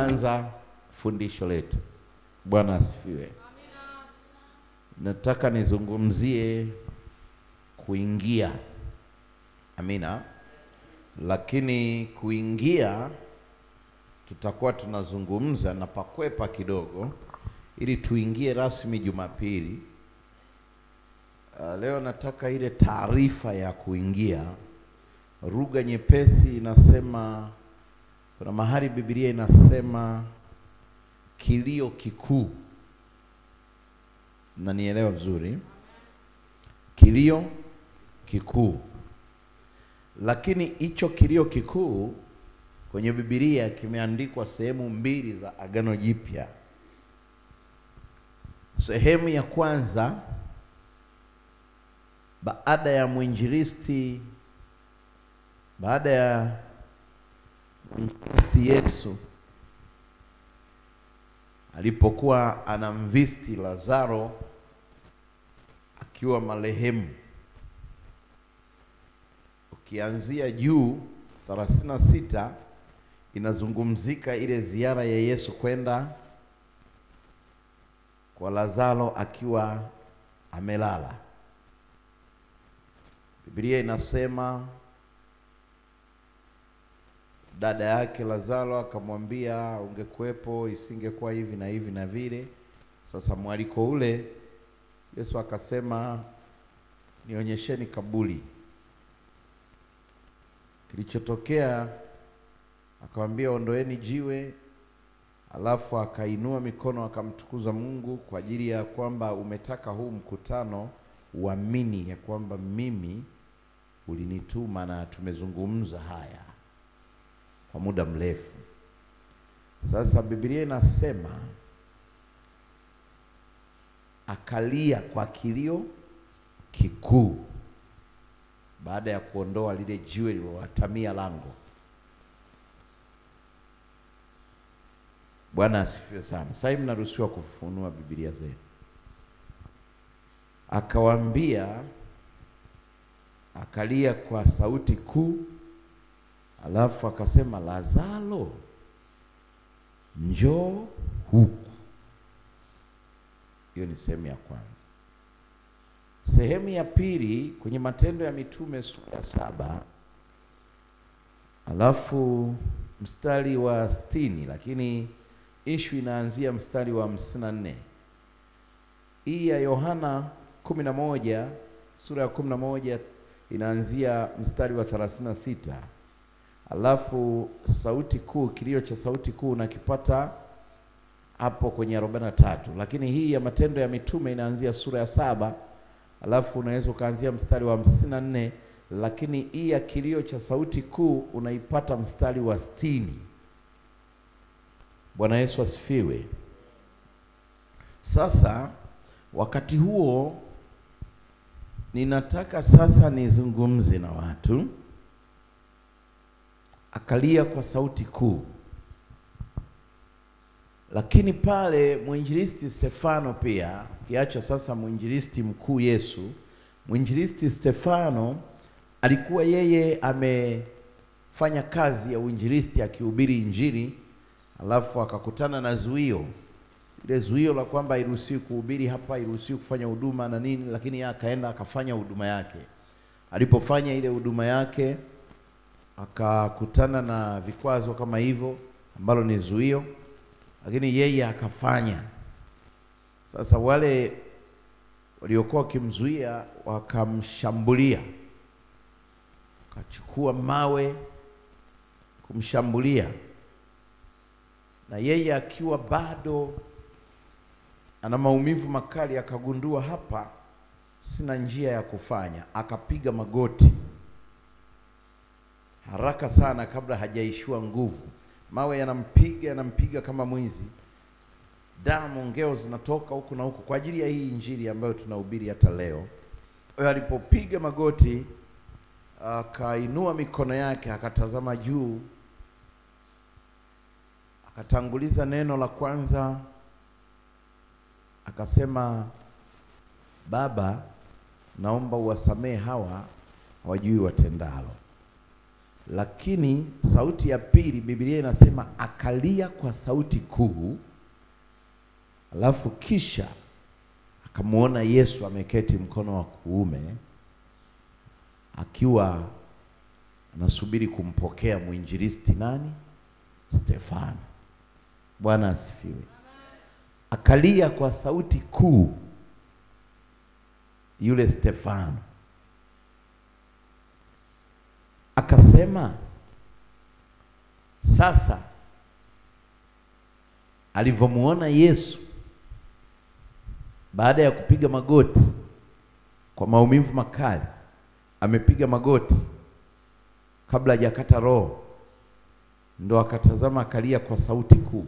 tunaanza fundisho letu. Bwana asifiwe. Amina. Nataka nizungumzie kuingia. Amina. Lakini kuingia tutakuwa tunazungumza na pakwepa kidogo ili tuingie rasmi Jumapili. Leo nataka ile taarifa ya kuingia. Lugha nyepesi inasema, kuna mahali Biblia inasema kilio kikuu. Na nielewa vizuri. Kilio kikuu. Lakini hicho kilio kikuu kwenye Biblia kimeandikwa sehemu mbili za Agano Jipya. Sehemu ya kwanza, baada ya mwinjilisti Yesu alipokuwa anamvisti Lazaro akiwa marehemu. Ukianzia juu 36 inazungumzika ile ziara ya Yesu kwenda kwa Lazaro akiwa amelala. Biblia inasema dada yake Lazaro akamwambia, ungekuepo isingekuwa hivi na hivi na vile. Sasa mwaliko ule Yesu akasema, nionyesheni kaburi. Kilichotokea, akamwambia ondoeni jiwe, alafu akainua mikono akamtukuza Mungu kwa ajili ya kwamba umetaka huu mkutano uamini ya kwamba mimi ulinituma na tumezungumza haya kwa muda mrefu. Sasa Biblia inasema akalia kwa kilio kikuu baada ya kuondoa lile jiwe lilowatamia lango. Bwana asifiwe sana. Sasa mnaruhusiwa kufunua Biblia zenu. Akawaambia, akalia kwa sauti kuu, alafu akasema, Lazaro, njoo huku. Hiyo ni sehemu ya kwanza. Sehemu ya pili kwenye Matendo ya Mitume sura 7, alafu mstari wa 60, lakini issue inaanzia mstari wa 54. Hii ya Yohana 11 sura ya 11 inaanzia mstari wa 36. Alafu sauti kuu, kilio cha sauti kuu nakipata hapo kwenye 43. Lakini hii ya Matendo ya Mitume inaanzia sura ya 7, alafu unaweza kuanzia mstari wa 54, lakini hii ya kilio cha sauti kuu unaipata mstari wa 60. Bwana Yesu asifiwe. Sasa wakati huo ninataka sasa nizungumze na watu. Akalia kwa sauti kuu. Lakini pale mwinjilisti Stefano pia, kiacha sasa mwinjilisti mkuu Yesu, mwinjilisti Stefano alikuwa yeye amefanya kazi ya uinjilisti akihubiri injili, alafu akakutana na zuio. Ile zuio la kwamba hairuhusiwi kuhubiri hapa, hairuhusiwi kufanya huduma na nini, lakini yeye akaenda akafanya huduma yake. Alipofanya ile huduma yake akakutana na vikwazo kama hivyo ambalo ni zuio, lakini yeye akafanya. Sasa wale waliokuwa wakimzuia wakamshambulia, akachukua mawe kumshambulia, na yeye akiwa bado ana maumivu makali akagundua hapa sina njia ya kufanya. Akapiga magoti haraka sana kabla hajaishiwa nguvu. Mawe yanampiga kama mwizi. Damu ngeo zinatoka huku na huku kwa ajili ya hii injili ambayo tunahubiri hata leo. Alipopiga magoti, akainua mikono yake, akatazama juu, akatanguliza neno la kwanza, akasema, Baba, naomba uwasamehe hawa, hawajui watendalo. Lakini sauti ya pili Biblia inasema akalia kwa sauti kuu, alafu kisha akamuona Yesu ameketi mkono wa kuume akiwa anasubiri kumpokea mwinjilisti nani? Stefano. Bwana asifiwe. Akalia kwa sauti kuu yule Stefano, akasema sasa alivyomuona Yesu baada ya kupiga magoti kwa maumivu makali, amepiga magoti kabla hajakata roho, ndo akatazama akalia kwa sauti kuu.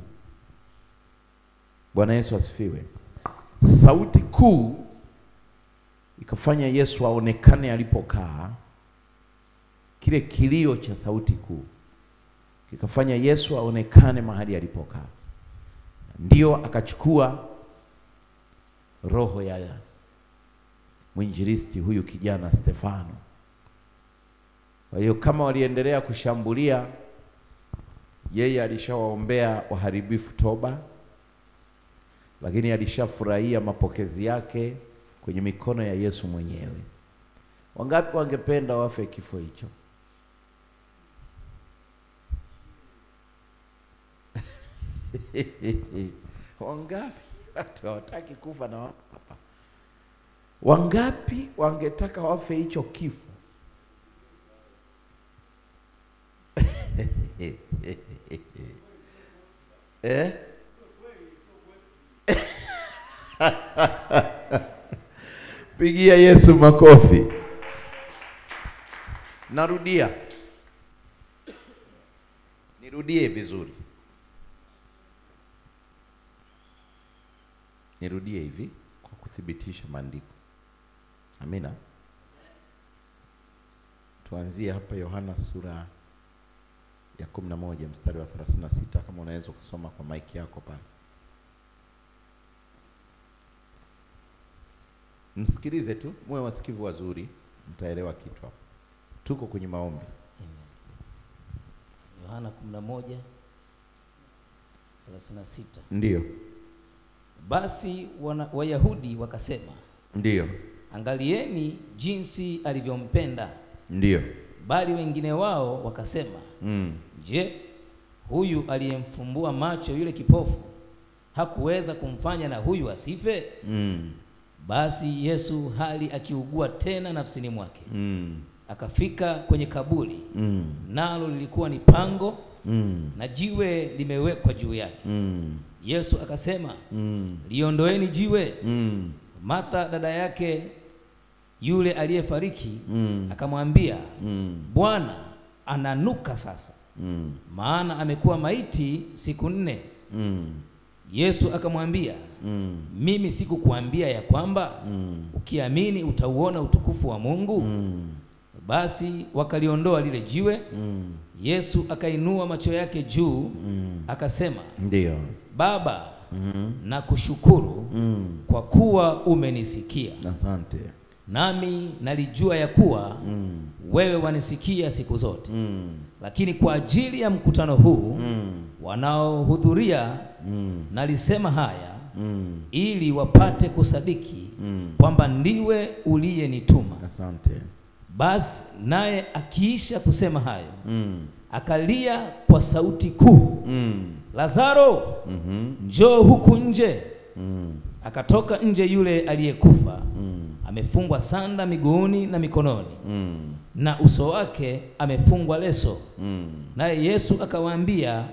Bwana Yesu asifiwe. Sauti kuu ikafanya Yesu aonekane alipokaa. Kile kilio cha sauti kuu kikafanya Yesu aonekane mahali alipokaa. Ndio akachukua roho ya mwinjilisti huyu kijana Stefano. Kwa hiyo kama waliendelea kushambulia, yeye alishawaombea waharibifu toba, lakini alishafurahia mapokezi yake kwenye mikono ya Yesu mwenyewe. Wangapi wangependa wafe kifo hicho? Wangapi hawataki kufa na hapa? Wangapi wangetaka wafe hicho kifo? Pigia Yesu makofi. Narudia. Nirudie vizuri. Nirudie hivi kwa kuthibitisha maandiko. Amina. Tuanzie hapa Yohana sura ya 11 mstari wa 36, kama unaweza kusoma kwa mic yako pale. Msikilize tu, muwe wasikivu wazuri, mtaelewa kitu hapo. Tuko kwenye maombi. Yohana 11:36. Ndiyo. Basi Wayahudi wakasema, ndiyo, angalieni jinsi alivyompenda. Ndiyo. Bali wengine wao wakasema, je, huyu aliyemfumbua macho yule kipofu hakuweza kumfanya na huyu asife? Basi Yesu hali akiugua tena nafsini mwake, akafika kwenye kaburi, nalo lilikuwa ni pango, na jiwe limewekwa juu yake. Yesu akasema, liondoeni jiwe. Martha dada yake yule aliyefariki akamwambia, Bwana, ananuka sasa, maana amekuwa maiti siku 4. Yesu akamwambia, mimi sikukuambia ya kwamba ukiamini utauona utukufu wa Mungu? Basi wakaliondoa lile jiwe. Yesu akainua macho yake juu, akasema, ndiyo, Baba, nakushukuru kwa kuwa umenisikia. Asante. Nami nalijua ya kuwa wewe wanisikia siku zote. Lakini kwa ajili ya mkutano huu wanaohudhuria nalisema haya, ili wapate kusadiki kwamba ndiwe uliyenituma. Asante. Basi naye akiisha kusema hayo, akalia kwa sauti kuu, Lazaro, njoo huku nje. Akatoka nje yule aliyekufa, amefungwa sanda miguuni na mikononi, na uso wake amefungwa leso. Naye Yesu akawaambia,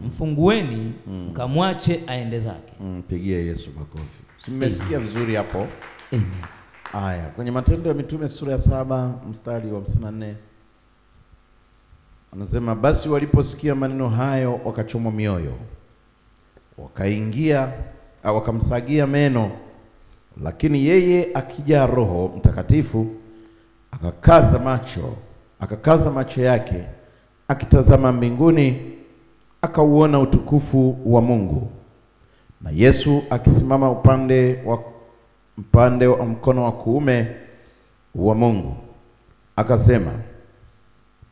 mfungueni, mkamwache aende zake. Pigie Yesu makofi. Simesikia vizuri hapo? Aya, kwenye Matendo ya Mitume sura ya 7 mstari wa 54 anasema, basi waliposikia maneno hayo wakachomwa mioyo, wakamsagia meno. Lakini yeye akijaa Roho Mtakatifu akakaza macho yake akitazama mbinguni, akauona utukufu wa Mungu, na Yesu akisimama upande wa mkono wa kuume wa Mungu. Akasema,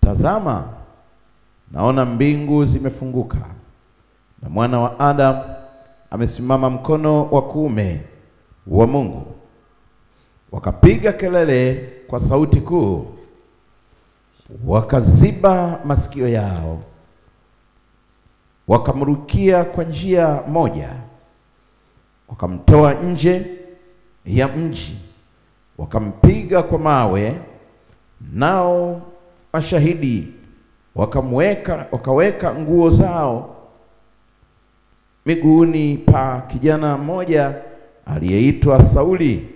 tazama, naona mbingu zimefunguka na Mwana wa Adamu amesimama mkono wa kuume wa Mungu. Wakapiga kelele kwa sauti kuu, wakaziba masikio yao, wakamrukia kwa njia moja, wakamtoa nje ya mji, wakampiga kwa mawe. Nao mashahidi wakaweka nguo zao miguuni pa kijana mmoja aliyeitwa Sauli,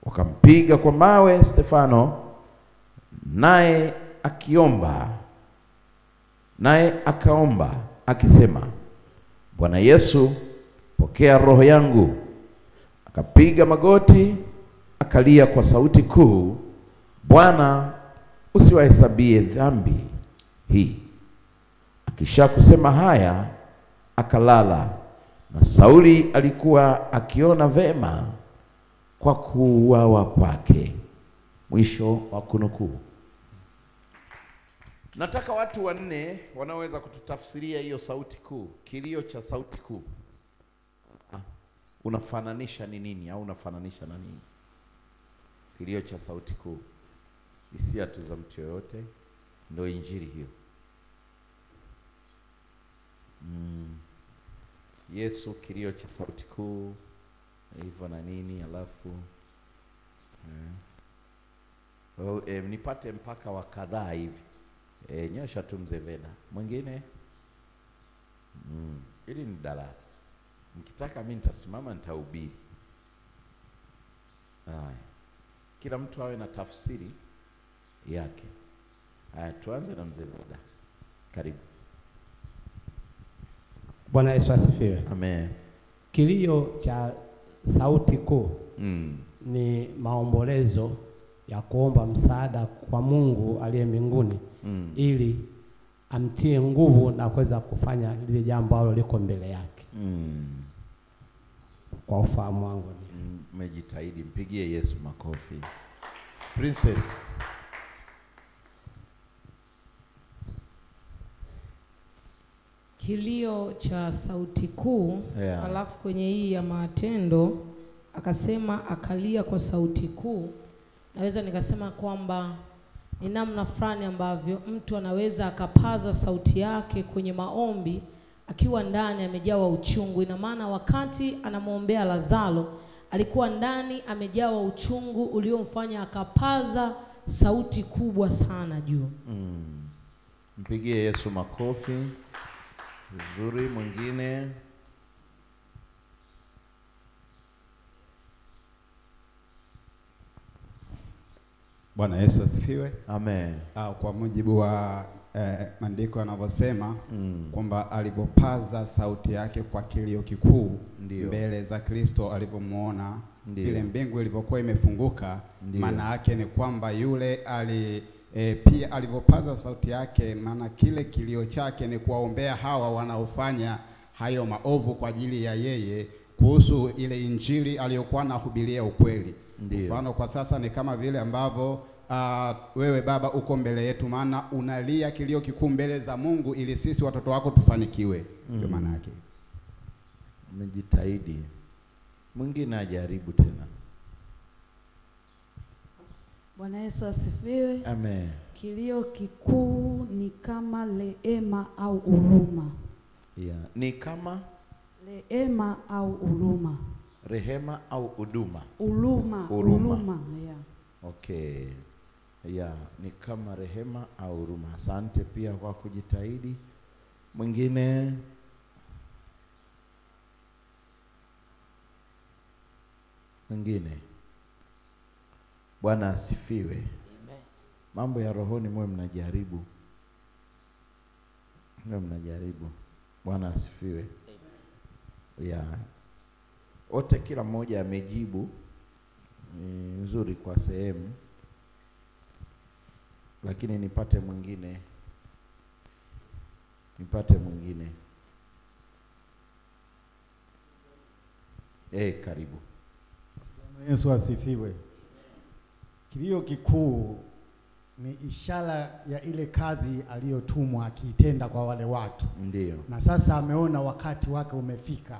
wakampiga kwa mawe Stefano, naye akaomba akisema, Bwana Yesu, pokea roho yangu. Akapiga magoti, akalia kwa sauti kuu, Bwana, usiwahesabie dhambi hii. Akisha kusema haya, akalala. Na Sauli alikuwa akiona vema kwa kuuawa kwake. Mwisho wa kunukuu. Nataka watu wanne wanaweza kututafsiria hiyo sauti kuu, kilio cha sauti kuu. Unafananisha ni nini au unafananisha na nini? Kilio cha sauti kuu. Hisia tu za mtu yoyote, ndio injili hiyo. Yesu, kilio cha sauti kuu, hivyo na nini, alafu nipate mpaka wa kadhaa hivi. Nyosha tu mzee Veda. Mwingine? Hili ni darasa. Mkitaka mimi nitasimama nitahubiri. Kila mtu awe na tafsiri yake. Tuanze na mzee Veda. Karibu. Bwana Yesu asifiwe. Amen. Kilio cha sauti kuu ni maombolezo ya kuomba msaada kwa Mungu aliye mbinguni ili amtie nguvu na kuweza kufanya lile jambo ambalo liko mbele yake. Kwa ufahamu wangu umejitahidi, mpigie Yesu makofi. Princess. Kilio cha sauti kuu, alafu kwenye hii ya Matendo akasema akalia kwa sauti kuu. Naweza nikasema kwamba ni namna fulani ambavyo mtu anaweza akapaza sauti yake kwenye maombi akiwa ndani amejawa uchungu. Ina maana wakati anamwombea Lazaro alikuwa ndani amejawa uchungu uliomfanya akapaza sauti kubwa sana juu. Mpigie Yesu makofi. Vizuri. Mwingine? Bwana Yesu asifiwe. Amen. Kwa mujibu wa maandiko yanavyosema kwamba alipopaza sauti yake kwa kilio kikuu mbele za Kristo alipomuona ile mbingu ilipokuwa imefunguka, maana yake ni kwamba yule pia alipopaza sauti yake, maana kile kilio chake ni kuwaombea hawa wanaofanya hayo maovu kwa ajili ya yeye, kuhusu ile injili aliyokuwa anahubiria ukweli. Mfano kwa sasa ni kama vile ambavyo wewe baba uko mbele yetu, maana unalia kilio kikuu mbele za Mungu ili sisi watoto wako tufanikiwe. Ndio maana yake. Umejitahidi. Mwingine ajaribu tena. Bwana Yesu asifiwe. Amen. Kilio kikuu ni kama rehema au huruma. Ni kama rehema au huruma. Rehema au huduma? Huruma. Okay. Ni kama rehema au huruma. Asante pia kwa kujitahidi. Mwingine? Bwana asifiwe. Amen. Mambo ya rohoni mwe mnajaribu. Bwana asifiwe. Amen. Wote kila mmoja amejibu nzuri kwa sehemu, lakini nipate mwingine. Karibu. Yesu asifiwe. Kilio kikuu ni ishara ya ile kazi aliyotumwa akiitenda kwa wale watu. Ndio. Na sasa ameona wakati wake umefika.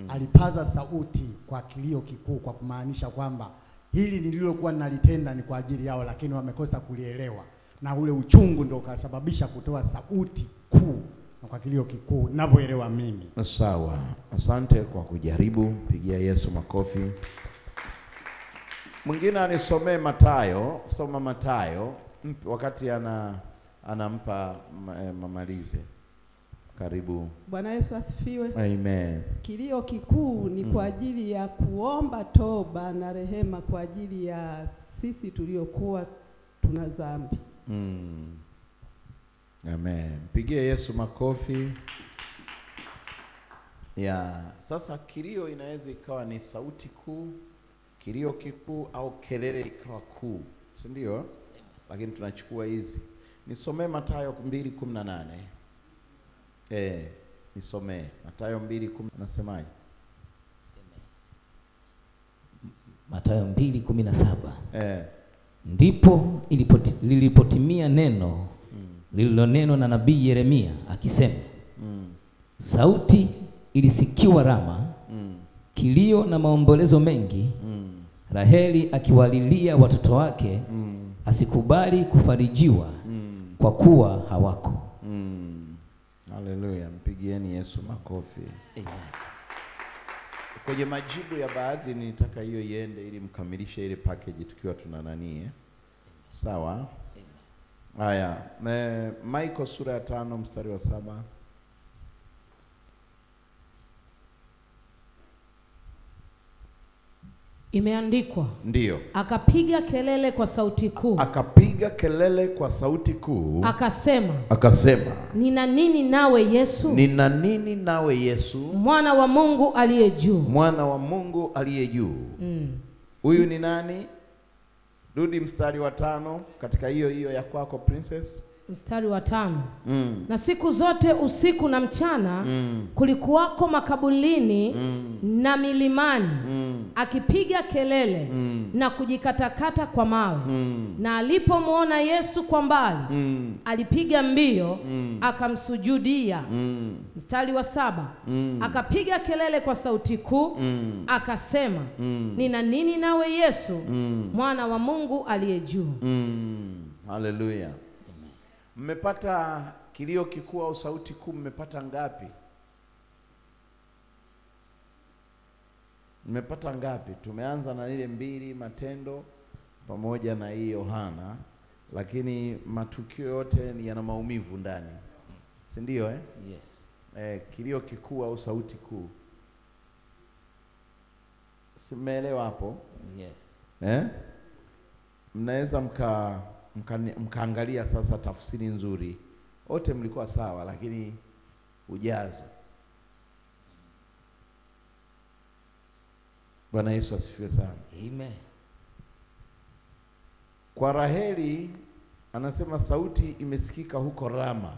Alipaza sauti kwa kilio kikuu, kwa kumaanisha kwamba hili nililokuwa nalitenda ni kwa ajili yao, lakini wamekosa kulielewa. Na ule uchungu ndio ukasababisha kutoa sauti kuu na kwa kilio kikuu, ninavyoelewa mimi. Sawa. Asante kwa kujaribu. Pigia Yesu makofi. Mwingine anisomee Mathayo. Soma Mathayo wakati anampa mamalize. Karibu. Bwana Yesu asifiwe. Amen. Kilio kikuu ni kwa ajili ya kuomba toba na rehema kwa ajili ya sisi tuliokuwa tuna dhambi. Amen. Pigie Yesu makofi. Sasa kilio inaweza ikawa ni sauti kuu, kilio kikuu, au kelele ikawa kuu, si ndio? Lakini tunachukua hizi. Nisomee Mathayo 2:18. Nisomee Mathayo 2:10. Nasemaje? Mathayo 2:17. Ndipo lilipotimia neno lililonenwa na nabii Yeremia akisema, sauti ilisikiwa Rama, kilio na maombolezo mengi, Raheli akiwalilia watoto wake, asikubali kufarijiwa kwa kuwa hawako. Haleluya. Mpigieni Yesu makofi. Kwenye majibu ya baadhi nitaka hiyo iende ili mkamilishe ile package tukiwa tuna nani. Sawa? Haya, Michael sura ya 5 mstari wa 7. Imeandikwa. Ndio. Akapiga kelele kwa sauti kuu. Akapiga kelele kwa sauti kuu. Akasema. Nina nini nawe Yesu? Nina nini nawe Yesu? Mwana wa Mungu aliye juu. Mwana wa Mungu aliye juu. Huyu ni nani? Rudi mstari wa 5 katika hiyo ya kwako princess. Mstari wa 5. Na siku zote usiku na mchana kulikuwako makaburini na milimani akipiga kelele na kujikatakata kwa mawe. Na alipomwona Yesu kwa mbali alipiga mbio akamsujudia. Mstari wa 7. Akapiga kelele kwa sauti kuu akasema, nina nini nawe Yesu? Mwana wa Mungu aliye juu. Haleluya. Mmepata kilio kikuu au sauti kuu, mmepata ngapi? Mmepata ngapi? Tumeanza na ile 2 Matendo pamoja na hii Yohana, lakini matukio yote ni yana maumivu ndani, si ndio? Yes. Kilio kikuu au sauti kuu, simeelewa hapo? Yes. Mnaweza mkaangalia sasa tafsiri nzuri. Wote mlikuwa sawa, lakini ujazo. Bwana Yesu asifiwe sana. Amen. Kwa Raheli anasema sauti imesikika huko Rama,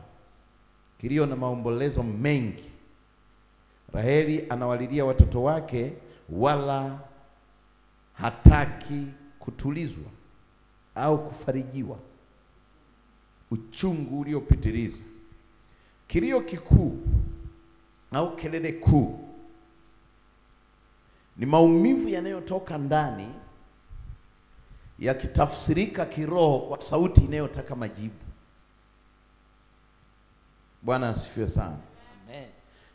kilio na maombolezo mengi. Raheli anawalilia watoto wake, wala hataki kutulizwa au kufarijiwa. Uchungu uliopitiliza. Kilio kikuu au kelele kuu ni maumivu yanayotoka ndani yakitafsirika kiroho kwa sauti inayotaka majibu. Bwana asifiwe sana. Amen.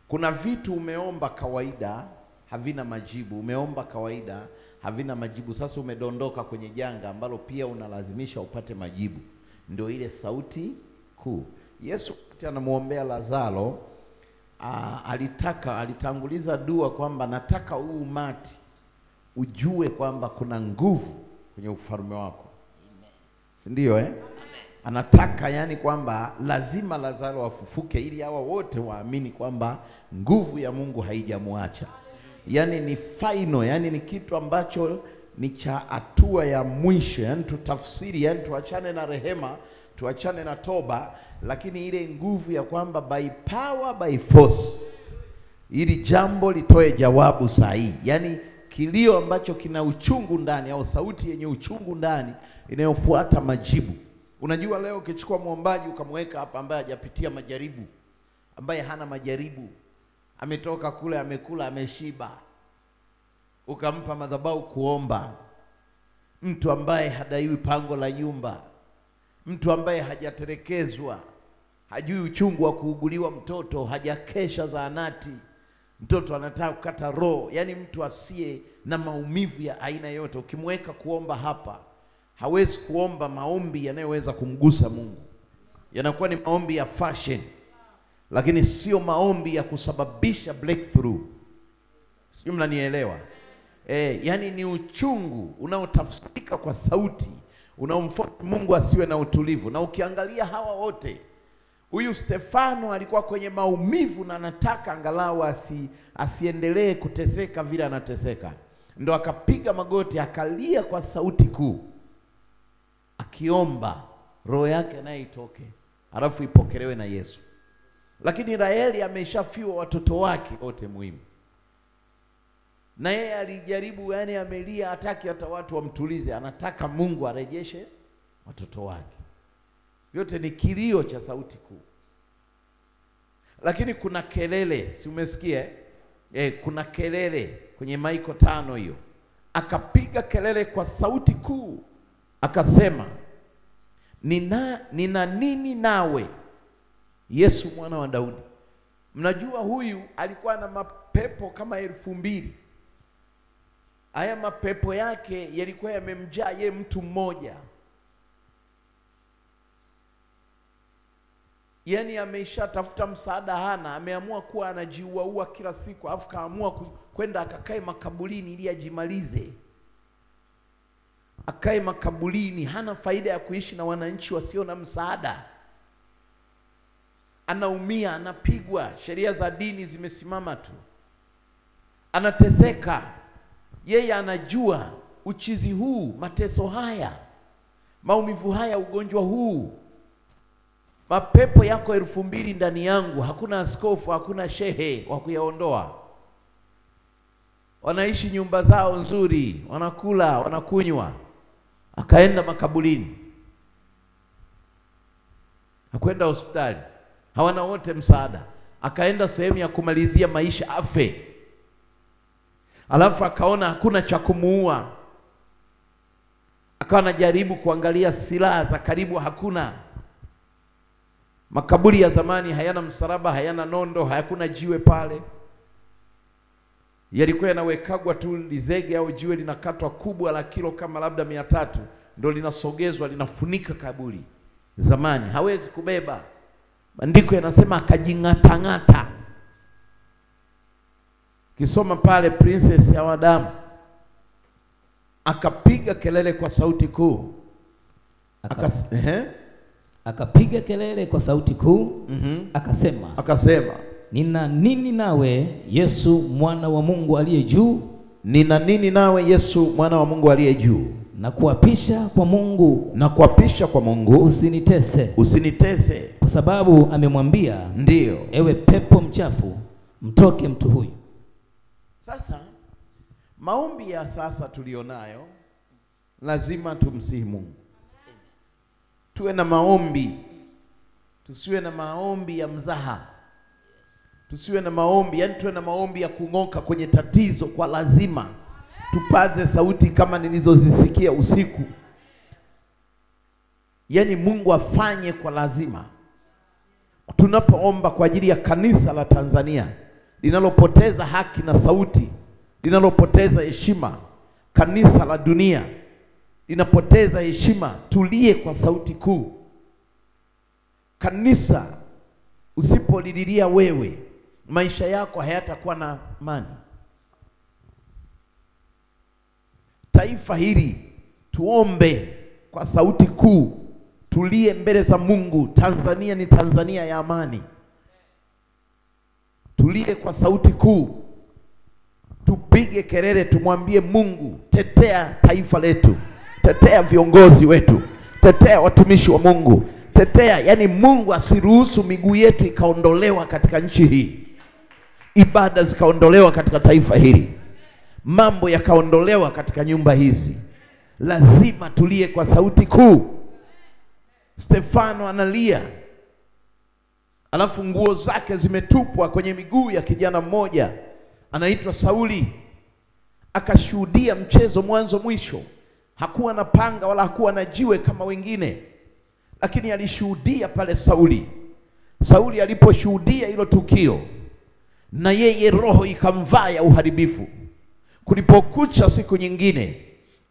Kuna vitu umeomba kawaida havina majibu, umeomba kawaida havina majibu. Sasa umedondoka kwenye janga ambalo pia unalazimisha upate majibu. Ndio ile sauti kuu. Yesu anamuombea Lazaro, alitanguliza dua kwamba nataka huu umati ujue kwamba kuna nguvu kwenye ufalme wako. Si ndio Anataka yani kwamba lazima Lazaro afufuke ili hawa wote waamini kwamba nguvu ya Mungu haijamwacha. Yani ni final, yani ni kitu ambacho ni cha hatua ya mwisho. Yani tutafsiri, yani tuachane na rehema, tuachane na toba, lakini ile nguvu ya kwamba by power by force ili jambo litoe jawabu sahihi. Yani kilio ambacho kina uchungu ndani, au sauti yenye uchungu ndani inayofuata majibu. Unajua leo ukichukua muombaji ukamweka hapa ambaye hajapitia majaribu, ambaye hana majaribu, ametoka kule amekula ameshiba, ukampa madhabahu kuomba, mtu ambaye hadaiwi pango la nyumba, mtu ambaye hajatelekezwa, hajui uchungu wa kuuguliwa mtoto, hajakesha zahanati, mtoto anataka kukata roho, yani mtu asiye na maumivu ya aina yote, ukimweka kuomba hapa, hawezi kuomba maombi yanayoweza kumgusa Mungu. Yanakuwa ni maombi ya fashion, lakini sio maombi ya kusababisha breakthrough. Sio, mnanielewa? Yani ni uchungu unaotafsirika kwa sauti, unaomfanya Mungu asiwe na utulivu. Na ukiangalia hawa wote, huyu Stefano alikuwa kwenye maumivu na anataka angalau asiendelee kuteseka vile anateseka. Ndo akapiga magoti akalia kwa sauti kuu, akiomba roho yake naye itoke, alafu ipokelewe na Yesu. Lakini Raheli ameshafiwa watoto wake wote muhimu, na yeye alijaribu, yani amelia, hataki hata watu wamtulize, anataka Mungu arejeshe watoto wake. Yote ni kilio cha sauti kuu. Lakini kuna kelele, si umesikia? Kuna kelele kwenye Maiko 5 hiyo. Akapiga kelele kwa sauti kuu, akasema, nina nini nawe Yesu mwana wa Daudi? Mnajua huyu alikuwa na mapepo kama 2000. Haya mapepo yake yalikuwa yamemjaa ye mtu mmoja. Yani ameshatafuta msaada hana, ameamua kuwa anajiuaua kila siku, afu kaamua kwenda akakae makaburini ili ajimalize. Akae makaburini, hana faida ya kuishi na wananchi wasio na msaada. Anaumia, anapigwa, sheria za dini zimesimama tu. Anateseka. Yeye anajua uchizi huu, mateso haya, maumivu haya, ugonjwa huu, mapepo yako 2000 ndani yangu, hakuna askofu, hakuna shehe wa kuyaondoa. Wanaishi nyumba zao nzuri, wanakula, wanakunywa. Akaenda makaburini, hakwenda hospitali, hawana wote msaada. Akaenda sehemu ya kumalizia maisha afe. Alafu akaona hakuna cha kumuua, akawa anajaribu kuangalia silaha za karibu, hakuna. Makaburi ya zamani hayana msalaba, hayana nondo, hayakuna jiwe pale. Yalikuwa yanawekagwa tu lizege au jiwe linakatwa kubwa la kilo kama labda 300, ndio linasogezwa linafunika kaburi. Zamani hawezi kubeba. Maandiko yanasema akajing'atang'ata. Kisoma pale Princess ya Wadamu, akapiga kelele kwa sauti kuu. Akapiga kelele kwa sauti kuu, akasema, nina nini nawe Yesu mwana wa Mungu aliye juu? Nina nini nawe Yesu mwana wa Mungu aliye juu? Na kuapisha kwa Mungu, usinitese. Kwa sababu amemwambia, ndio, ewe pepo mchafu, mtoke mtu huyu. Sasa maombi ya sasa tulionayo, lazima tumsihi Mungu. Tuwe na maombi, tusiwe na maombi ya mzaha. Tusiwe na maombi, yani tuwe na maombi ya kung'oka kwenye tatizo kwa lazima. Tupaze sauti kama nilizozisikia usiku. Yani Mungu afanye kwa lazima. Tunapoomba kwa ajili ya kanisa la Tanzania linalopoteza haki na sauti, linalopoteza heshima, kanisa la dunia linapoteza heshima, tulie kwa sauti kuu. Kanisa usipolililia wewe, maisha yako hayatakuwa na amani. Taifa hili tuombe kwa sauti kuu, tulie mbele za Mungu. Tanzania ni Tanzania ya amani. Tulie kwa sauti kuu, tupige kelele, tumwambie Mungu, tetea taifa letu, tetea viongozi wetu, tetea watumishi wa Mungu, tetea. Yani Mungu asiruhusu miguu yetu ikaondolewa katika nchi hii, ibada zikaondolewa katika taifa hili, mambo yakaondolewa katika nyumba hizi. Lazima tulie kwa sauti kuu. Stefano analia, alafu nguo zake zimetupwa kwenye miguu ya kijana mmoja anaitwa Sauli. Akashuhudia mchezo mwanzo mwisho. Hakuwa na panga wala hakuwa na jiwe kama wengine, lakini alishuhudia pale Sauli. Sauli aliposhuhudia hilo tukio, na yeye roho ikamvaa ya uharibifu. Kulipokucha siku nyingine,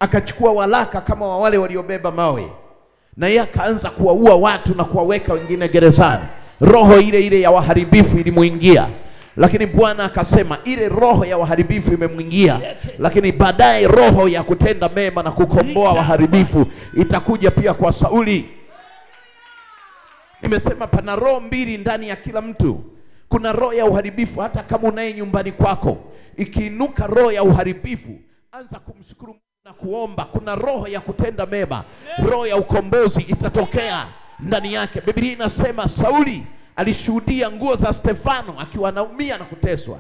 akachukua walaka kama wa wale waliobeba mawe, na yeye akaanza kuwaua watu na kuwaweka wengine gerezani. Roho ile ile ya waharibifu ilimuingia, lakini Bwana akasema ile roho ya waharibifu imemwingia, lakini baadaye roho ya kutenda mema na kukomboa waharibifu itakuja pia kwa Sauli. Nimesema pana roho mbili ndani ya kila mtu. Kuna roho ya uharibifu. Hata kama unaye nyumbani kwako, ikiinuka roho ya uharibifu, anza kumshukuru na kuomba. Kuna roho ya kutenda mema, roho ya ukombozi itatokea ndani yake. Biblia inasema Sauli alishuhudia nguo za Stefano akiwa anaumia na kuteswa.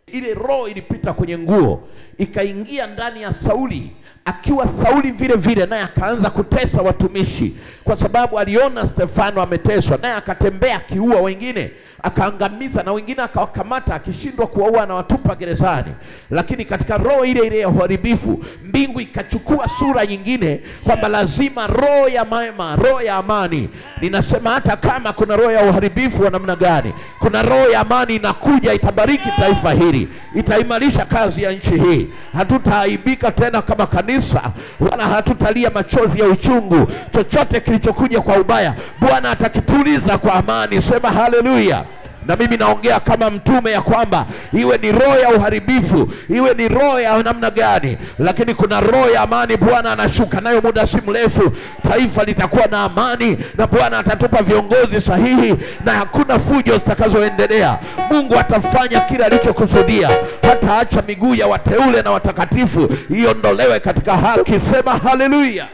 Ile roho ilipita kwenye nguo ikaingia ndani ya Sauli. Akiwa Sauli vile vile naye akaanza kutesa watumishi, kwa sababu aliona Stefano ameteswa, naye akatembea akiua wengine, akaangamiza, na wengine akawakamata, akishindwa kuwaua na watupa gerezani. Lakini katika roho ile ile ya uharibifu, mbingu ikachukua sura nyingine, kwamba lazima roho ya mema, roho ya amani. Ninasema hata kama kuna roho ya uharibifu wa namna gani, kuna roho ya amani inakuja, itabariki taifa hili, itaimarisha kazi ya nchi hii. Hatutaaibika tena kama kanisa, wala hatutalia machozi ya uchungu. Chochote kilichokuja kwa ubaya, Bwana atakituliza kwa amani. Sema haleluya. Na mimi naongea kama mtume ya kwamba iwe ni roho ya uharibifu, iwe ni roho ya namna gani, lakini kuna roho ya amani Bwana anashuka nayo. Muda si mrefu taifa litakuwa na amani, na Bwana atatupa viongozi sahihi, na hakuna fujo zitakazoendelea. Mungu atafanya kila alichokusudia, hata acha miguu ya wateule na watakatifu iondolewe katika haki. Sema haleluya.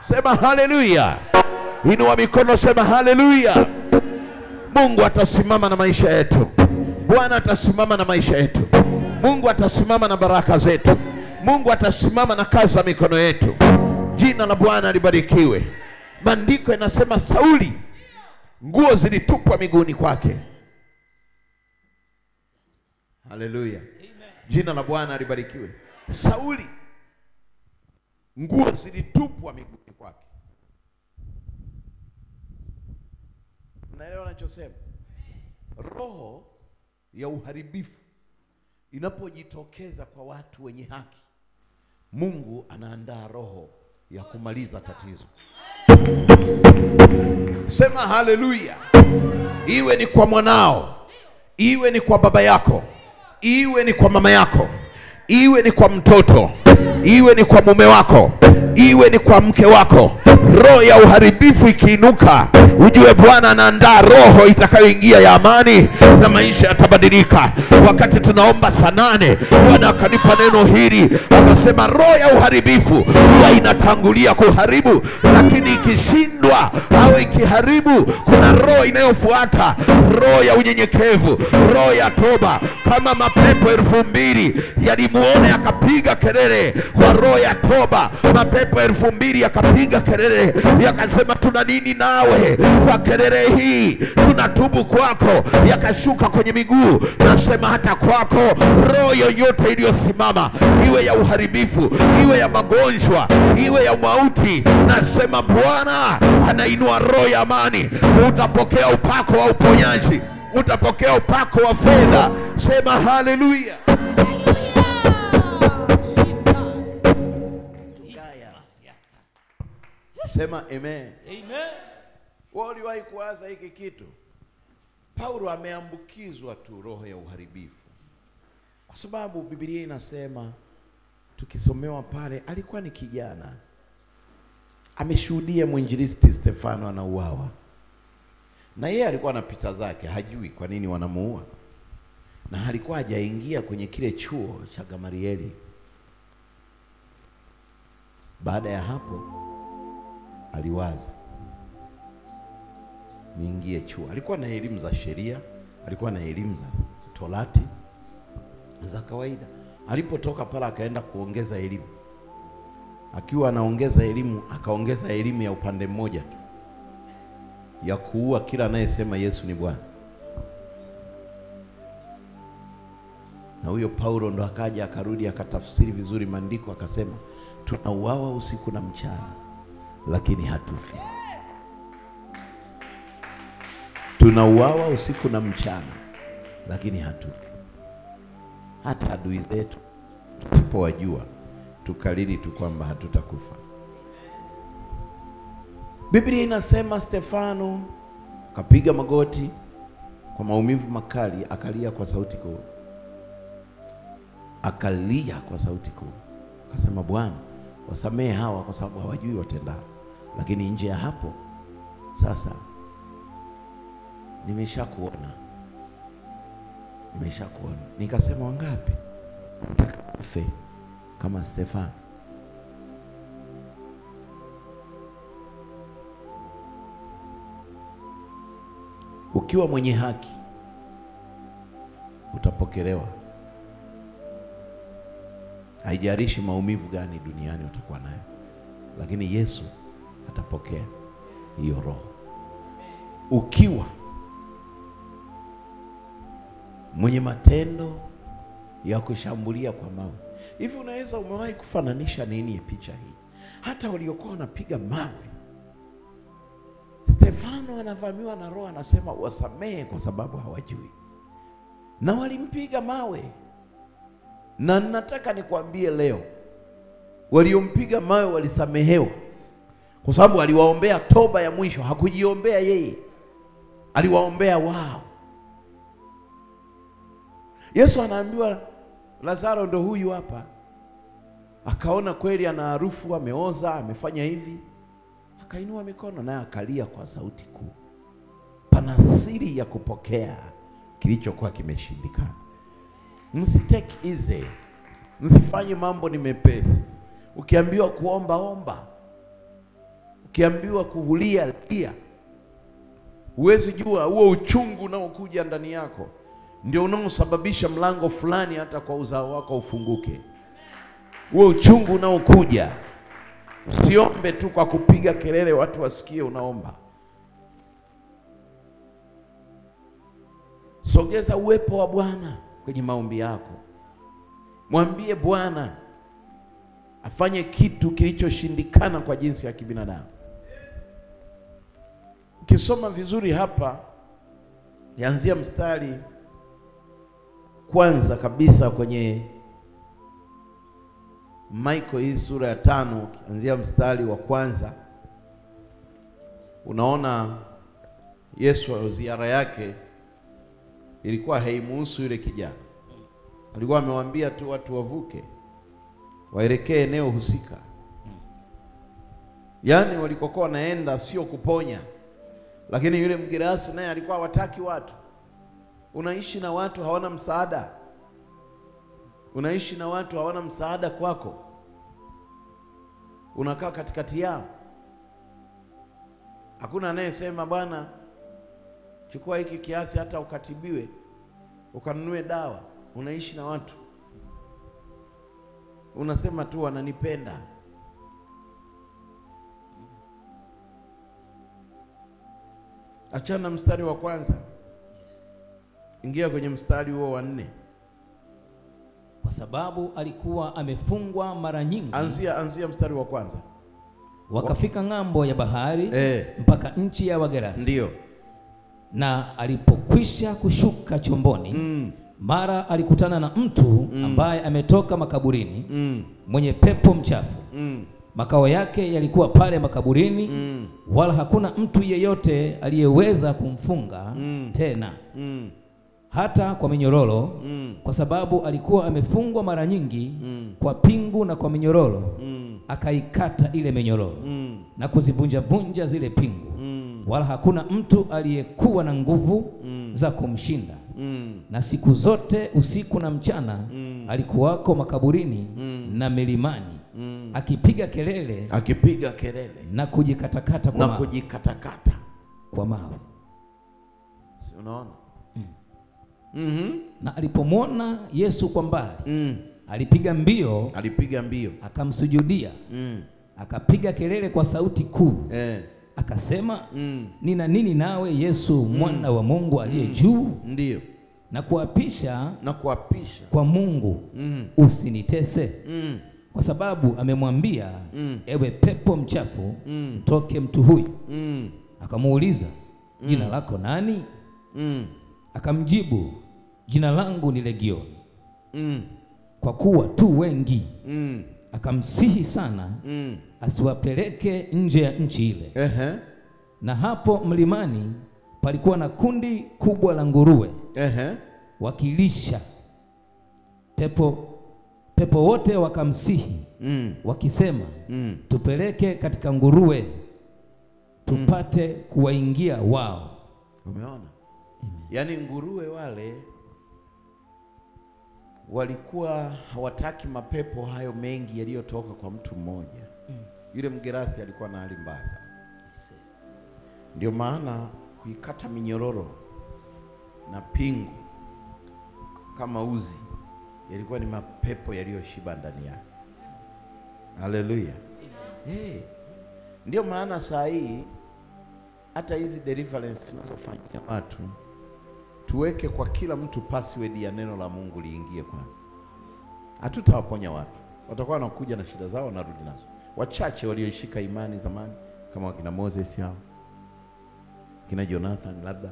Sema haleluya. Inua mikono, sema haleluya. Mungu atasimama na maisha yetu. Bwana atasimama na maisha yetu. Mungu atasimama na baraka zetu. Mungu atasimama na kazi za mikono yetu. Jina la Bwana libarikiwe. Maandiko yanasema Sauli nguo zilitupwa miguuni kwake. Haleluya. Jina la Bwana libarikiwe. Sauli nguo zilitupwa miguuni kwake. Unaelewa ninachosema? Roho ya uharibifu inapojitokeza kwa watu wenye haki, Mungu anaandaa roho ya kumaliza tatizo. Sema haleluya. Iwe ni kwa mwanao, iwe ni kwa baba yako, iwe ni kwa mama yako, iwe ni kwa mtoto, iwe ni kwa mume wako, iwe ni kwa mke wako, roho ya uharibifu ikiinuka, ujue Bwana anaandaa roho itakayoingia ya amani, na maisha yatabadilika. Wakati tunaomba saa 8, Bwana akanipa neno hili, akasema roho ya uharibifu huwa inatangulia kuharibu, lakini ikishindwa au ikiharibu, kuna roho inayofuata, roho ya unyenyekevu, roho ya toba. Kama mapepo 2000 yalimuona yakapiga kelele kwa roho ya toba, mapepo 2000 yakapiga kelele, yakasema tuna nini nawe, kwa kelele hii tunatubu kwako, yakashuka kwenye miguu. Nasema hata kwako, roho yoyote iliyosimama, iwe ya uharibifu, iwe ya magonjwa, iwe ya mauti, nasema Bwana anainua roho ya amani. Utapokea upako wa uponyaji, utapokea upako wa fedha. Sema haleluya. Sema amen. Amen. Waliwahi kuwaza hiki kitu? Paulo ameambukizwa tu roho ya uharibifu, kwa sababu Biblia inasema, tukisomewa pale, alikuwa ni kijana ameshuhudia mwinjilisti Stefano anauawa, na yeye alikuwa anapita zake, hajui kwa nini wanamuua, na alikuwa hajaingia kwenye kile chuo cha Gamalieli. Baada ya hapo aliwaza, niingie chuo. Alikuwa na elimu za sheria, alikuwa na elimu za Torati za kawaida. Alipotoka pala akaenda kuongeza elimu. Akiwa anaongeza elimu, akaongeza elimu ya upande mmoja tu. ya kuua kila anayesema Yesu ni Bwana. Na huyo Paulo ndo akaja akarudi akatafsiri vizuri maandiko akasema, tunauawa usiku na mchana lakini hatufi. Tunauawa usiku na mchana lakini hatufi. Hata adui zetu tusipowajua tukalili tu kwamba hatutakufa. Biblia inasema Stefano kapiga magoti kwa maumivu makali, akalia kwa sauti kuu. Akalia kwa sauti kuu. Akasema, Bwana, wasamehe hawa kwa sababu hawajui watendao. Lakini nje ya hapo sasa nimeshakuona. Nikasema, wangapi nataka kufe kama Stefano? Ukiwa mwenye haki utapokelewa. Haijalishi maumivu gani duniani utakuwa nayo, lakini Yesu atapokea hiyo roho. Ukiwa mwenye matendo ya kushambulia kwa mawe. Hivi unaweza umewahi kufananisha nini picha hii? Hata waliokuwa wanapiga mawe, Stefano anavamiwa na roho, anasema wasamehe kwa sababu hawajui. Na walimpiga mawe. Na nataka nikwambie leo, waliompiga mawe walisamehewa kwa sababu aliwaombea toba ya mwisho. Hakujiombea yeye, aliwaombea wao. Yesu anaambiwa Lazaro ndo huyu hapa. Akaona kweli ana harufu, ameoza, amefanya hivi. Akainua mikono naye akalia kwa sauti kuu. Pana siri ya kupokea kilichokuwa kimeshindikana. Msitake easy. Msifanye mambo ni mepesi. Ukiambiwa kuomba, omba. Ukiambiwa kuvulia, lia. Huwezi jua huo uchungu unaokuja ndani yako ndio unaosababisha mlango fulani hata kwa uzao wako ufunguke. Huo uchungu unaokuja. Usiombe tu kwa kupiga kelele watu wasikie unaomba. Sogeza uwepo wa Bwana kwenye maombi yako. Mwambie Bwana afanye kitu kilichoshindikana kwa jinsi ya kibinadamu. Ukisoma vizuri hapa, yaanzia mstari kwanza kabisa kwenye Marko hii sura ya 5, kuanzia mstari wa kwanza, unaona Yesu ziara yake ilikuwa haimuhusu yule kijana. Alikuwa amewaambia tu watu wavuke waelekee eneo husika. Yaani walikokuwa wanaenda sio kuponya. Lakini yule Mgerasi naye alikuwa hawataki watu. Unaishi na watu hawana msaada. Unaishi na watu hawana msaada kwako. Unakaa katikati yao. Hakuna anayesema Bwana chukua hiki kiasi hata ukatibiwe, ukanunue dawa. Unaishi na watu. Unasema tu wananipenda. Achana mstari wa kwanza. Ingia kwenye mstari huo wa 4. Kwa sababu alikuwa amefungwa mara nyingi. Anzia mstari wa kwanza. Wakafika ng'ambo ya bahari mpaka nchi ya Wagerasi. Ndio. Na alipokwisha kushuka chomboni, mara alikutana na mtu ambaye ametoka makaburini, mwenye pepo mchafu. Makao yake yalikuwa pale makaburini, wala hakuna mtu yeyote aliyeweza kumfunga tena hata kwa minyororo, kwa sababu alikuwa amefungwa mara nyingi kwa pingu na kwa minyororo. Akaikata ile minyororo na kuzivunja vunja zile pingu, wala hakuna mtu aliyekuwa na nguvu za kumshinda. Na siku zote usiku na mchana alikuwako makaburini na milimani, akipiga kelele na kujikatakata kwa mawe. Si unaona? Na alipomwona Yesu kwa mbali, alipiga mbio, akamsujudia, akapiga kelele kwa sauti kuu, akasema, nina nini nawe Yesu mwana wa Mungu aliye juu? Ndio. Na kuapisha kwa Mungu usinitese. Kwa sababu amemwambia, ewe pepo mchafu, mtoke mtu huyu. Akamuuliza, jina lako nani? Akamjibu, jina langu ni Legioni, kwa kuwa tu wengi. Akamsihi sana asiwapeleke nje ya nchi ile. Na hapo mlimani palikuwa na kundi kubwa la nguruwe wakilisha. Pepo wote wakamsihi wakisema, tupeleke katika nguruwe tupate kuwaingia wao. Umeona? Yaani nguruwe wale walikuwa hawataki mapepo hayo mengi yaliyotoka kwa mtu mmoja. Yule mgerasi alikuwa na hali mbaya sana. Ndio maana kuikata minyororo na pingu kama uzi yalikuwa ni mapepo yaliyoshiba ndani yake. Haleluya. Ndio maana saa hii hata hizi deliverance tunazofanyia watu, tuweke kwa kila mtu password ya neno la Mungu liingie kwanza. Hatutawaponya watu. Watakuwa wanakuja na shida zao na rudi nazo. Wachache walioishika imani zamani kama wakina Moses hao, kina Jonathan, labda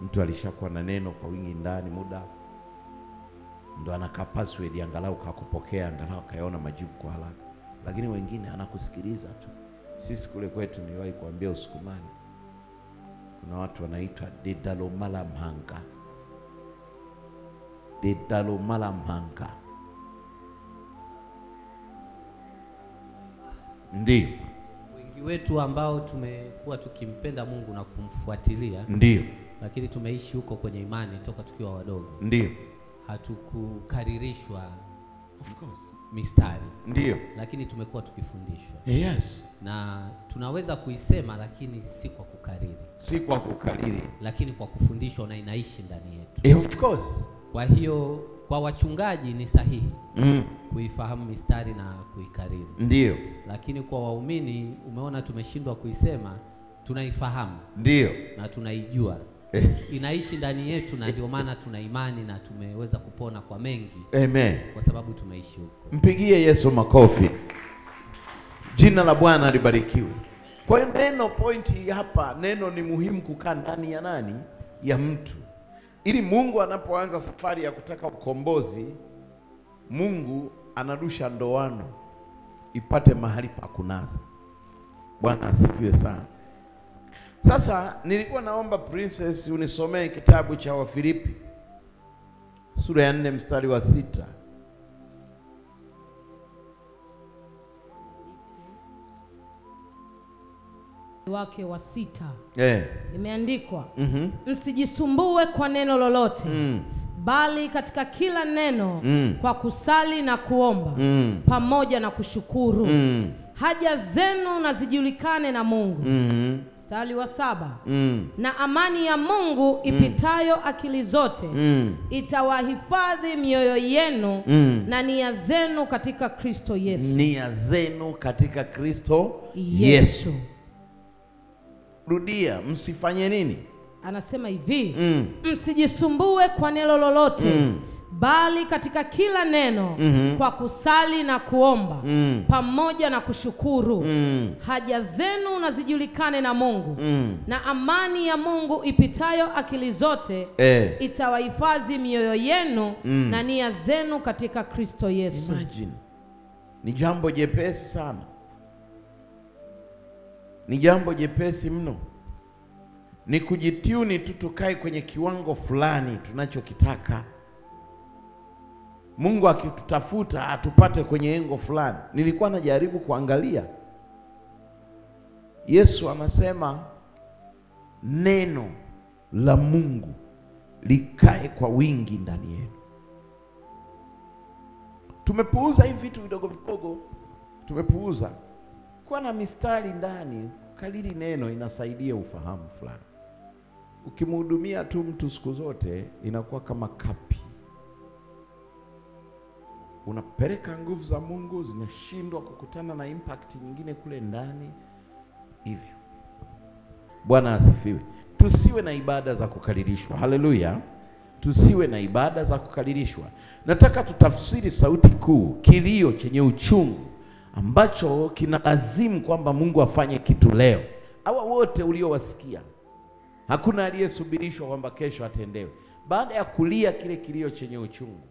mtu alishakuwa na neno kwa wingi ndani muda, ndo anaka password angalau kakupokea, angalau kayaona majibu kwa haraka. Lakini wengine anakusikiliza tu. Sisi kule kwetu niliwahi kuambia Usukumani, kuna watu wanaitwa Dedalomala Mhanga. Dedalomala Mhanga. Ndio. Wengi wetu ambao tumekuwa tukimpenda Mungu na kumfuatilia. Ndio. Lakini tumeishi huko kwenye imani toka tukiwa wadogo. Ndio. Hatukukaririshwa of course mistari. Ndio. Lakini tumekuwa tukifundishwa. Yes. Na tunaweza kuisema lakini si kwa kukariri. Si kwa kukariri. Lakini kwa kufundishwa na inaishi ndani yetu. Of course. Kwa hiyo kwa wachungaji ni sahihi kuifahamu mistari na kuikariri. Ndio. Lakini kwa waumini umeona tumeshindwa kuisema, tunaifahamu. Ndio. Na tunaijua. Inaishi ndani yetu na ndio maana tuna imani na tumeweza kupona kwa mengi. Amen. Kwa sababu tumeishi huko. Mpigie Yesu makofi. Jina la Bwana libarikiwe. Kwa hiyo neno pointi hapa, neno ni muhimu kukaa ndani ya nani? Ya mtu. Ili Mungu anapoanza safari ya kutaka ukombozi, Mungu anarusha ndoano ipate mahali pa kunaza. Bwana asifiwe sana. Sasa nilikuwa naomba Princess unisomee kitabu cha Wafilipi sura ya 4 mstari wa 6. wake wa 6. Imeandikwa, msijisumbue kwa neno lolote, bali katika kila neno kwa kusali na kuomba pamoja na kushukuru haja zenu na zijulikane na Mungu. Mstari wa 7. Na amani ya Mungu ipitayo akili zote itawahifadhi mioyo yenu na nia zenu katika Kristo Yesu. Nia zenu katika Kristo Yesu. Rudia, msifanye nini? Anasema hivi, msijisumbue kwa neno lolote, bali katika kila neno kwa kusali na kuomba pamoja na kushukuru haja zenu na zijulikane na Mungu. Na amani ya Mungu ipitayo akili zote itawahifadhi mioyo yenu na nia zenu katika Kristo Yesu. Imagine. Ni jambo jepesi sana. Ni jambo jepesi mno. Ni kujituni tu tukae kwenye kiwango fulani tunachokitaka. Mungu akitutafuta atupate kwenye engo fulani. Nilikuwa najaribu kuangalia. Yesu anasema neno la Mungu likae kwa wingi ndani yenu. Tumepuuza hivi vitu vidogo vidogo. Tumepuuza. Kuwa na mistari ndani, kukariri neno inasaidia ufahamu fulani. Ukimhudumia tu mtu siku zote inakuwa kama kapi. Unapeleka nguvu za Mungu zinashindwa kukutana na impact nyingine kule ndani. hivyo. Bwana asifiwe. Tusiwe na ibada za kukalilishwa. Haleluya. Tusiwe na ibada za kukalilishwa. Nataka tutafsiri sauti kuu, kilio chenye uchungu ambacho kinalazimu kwamba Mungu afanye kitu leo. Hawa wote uliowasikia, hakuna aliyesubirishwa kwamba kesho atendewe. Baada ya kulia kile kilio chenye uchungu,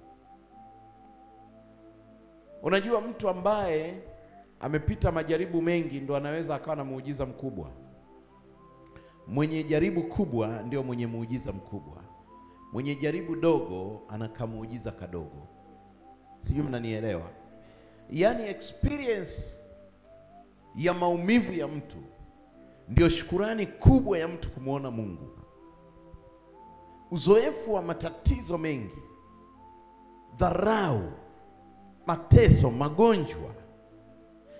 unajua mtu ambaye amepita majaribu mengi ndo anaweza akawa na muujiza mkubwa. Mwenye jaribu kubwa ndio mwenye muujiza mkubwa. Mwenye jaribu dogo anaka muujiza kadogo. Sijui mnanielewa? Yaani experience ya maumivu ya mtu ndio shukurani kubwa ya mtu kumuona Mungu. Uzoefu wa matatizo mengi, dharau, mateso, magonjwa,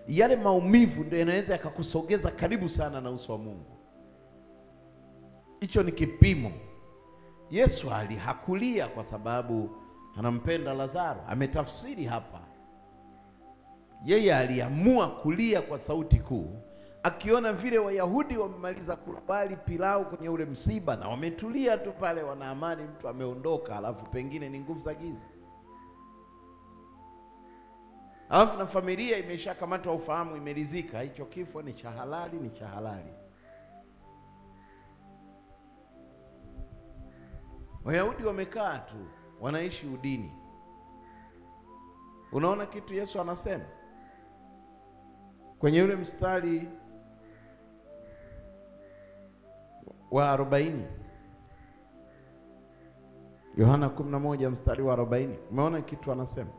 yale maumivu ndio yanaweza yakakusogeza karibu sana na uso wa Mungu. Hicho ni kipimo. Yesu hakulia kwa sababu anampenda Lazaro. Ametafsiri hapa. Yeye aliamua kulia kwa sauti kuu, akiona vile Wayahudi wamemaliza kukubali pilau kwenye ule msiba na wametulia tu pale, wana amani, mtu ameondoka, alafu pengine ni nguvu za giza. Alafu na familia imeshakamatwa ufahamu, imelizika, hicho kifo ni cha halali, ni cha halali. Wayahudi wamekaa tu, wanaishi udini. Unaona kitu Yesu anasema kwenye ule mstari wa 40, Yohana 11 mstari wa 40. Umeona kitu anasema?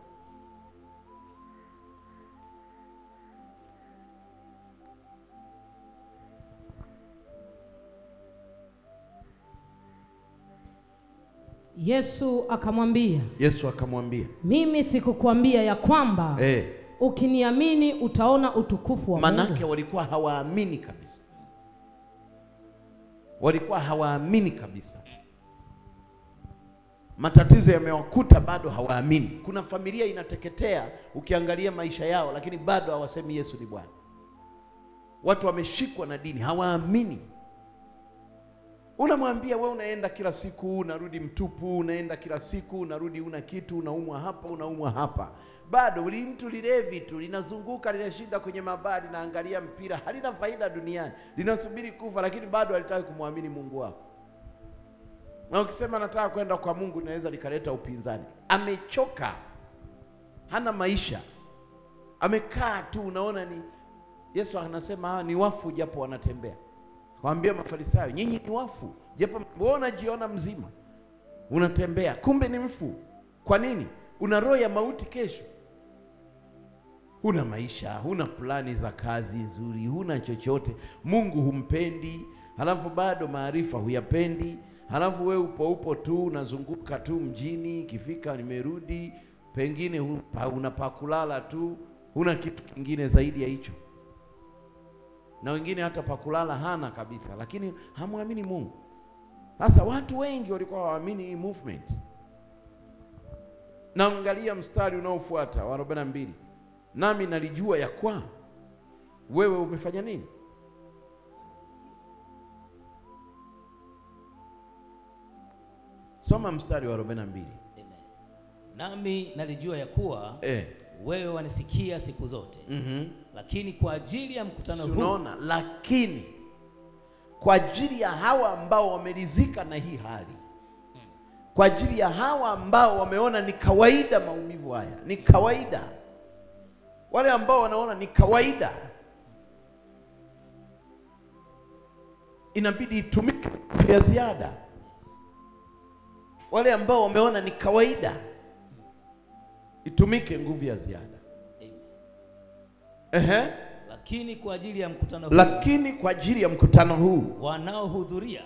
Yesu akamwambia, mimi sikukwambia ya kwamba ukiniamini utaona utukufu wa Mungu? Manake walikuwa hawaamini kabisa. Walikuwa hawaamini kabisa. Matatizo yamewakuta, bado hawaamini. Kuna familia inateketea ukiangalia maisha yao, lakini bado hawasemi Yesu ni Bwana. Watu wameshikwa na dini, hawaamini. Unamwambia wewe unaenda kila siku, unarudi mtupu, unaenda kila siku, unarudi una kitu, unaumwa hapa, unaumwa hapa. Bado mtu lilevi tu, linazunguka, linashinda kwenye mabadi, naangalia mpira, halina faida duniani, linasubiri kufa, lakini bado halitaki kumwamini Mungu wako. Na ukisema nataka kwenda kwa Mungu, inaweza likaleta upinzani. Amechoka, hana maisha, amekaa tu, unaona ni Yesu anasema ni wafu japo wanatembea. Waambia Mafarisayo, nyinyi ni wafu japo unajiona mzima, unatembea, kumbe ni mfu. Kwa nini? Una roho ya mauti kesho. Huna maisha, huna plani za kazi nzuri, huna chochote. Mungu humpendi, halafu bado maarifa huyapendi. Halafu wewe upo tu, unazunguka tu mjini, ikifika nimerudi, pengine unapakulala tu, huna kitu kingine zaidi ya hicho. Na wengine hata pakulala hana kabisa, lakini hamuamini Mungu. Sasa watu wengi walikuwa hawaamini hii movement. Na angalia mstari unaofuata wa 42. Nami nalijua ya kwa wewe umefanya nini? Soma mstari wa 42. Amen. Nami nalijua ya kuwa wewe wanisikia siku zote. Lakini kwa ajili ya mkutano huu, unaona, lakini kwa ajili ya hawa ambao wameridhika na hii hali, kwa ajili ya hawa ambao wameona ni kawaida maumivu haya, ni kawaida, wale ambao wanaona ni kawaida, inabidi itumike vya ziada. Wale ambao wameona ni kawaida, itumike nguvu ya ziada. Lakini kwa ajili ya mkutano huu, lakini kwa ajili ya mkutano huu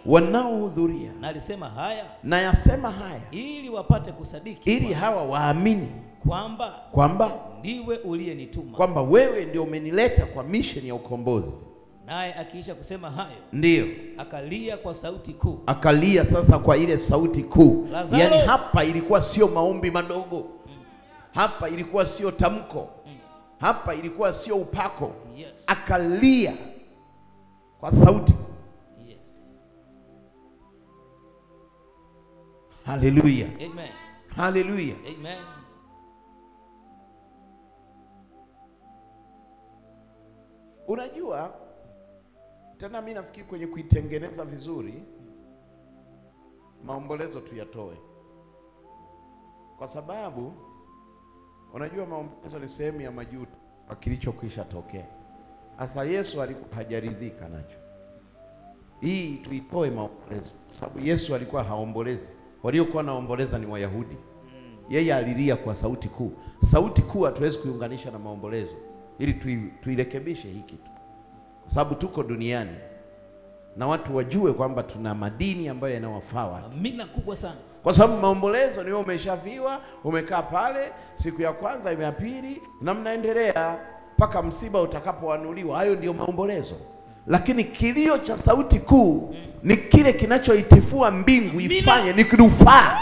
wanaohudhuria, na alisema haya, na yasema haya, ili wapate kusadiki, ili hawa waamini kwamba ndiwe uliyenituma, kwamba wewe ndio umenileta kwa mission ya ukombozi. Naye akiisha kusema hayo, ndio akalia kwa sauti kuu. Akalia sasa kwa ile sauti kuu. Lazaro. Yani hapa ilikuwa sio maombi madogo. Hapa ilikuwa sio tamko. Hapa ilikuwa sio upako. Yes. Akalia. kwa sauti. Yes. Haleluya. Amen. Haleluya. Amen. Unajua tena, mimi nafikiri kwenye kuitengeneza vizuri maombolezo tuyatoe, kwa sababu unajua maombolezo ni sehemu ya majuto kwa kilichokwisha tokea. Sasa Yesu alikuwa hajaridhika nacho. Hii tuitoe maombolezo, sababu Yesu alikuwa haombolezi. Waliokuwa naomboleza ni Wayahudi. Yeye alilia kwa sauti kuu. Sauti kuu hatuwezi kuiunganisha na maombolezo, ili tuirekebishe hii kitu, kwa sababu tuko duniani na watu wajue kwamba tuna madini ambayo yanawafaa watu. Amina kubwa sana. Kwa sababu maombolezo ni wewe umeshafiwa, umekaa pale siku ya kwanza, ya pili, na mnaendelea mpaka msiba utakapoanuliwa. Hayo ndio maombolezo. Lakini kilio cha sauti kuu ni kile kinachoitifua mbingu ifanye, ni rufaa.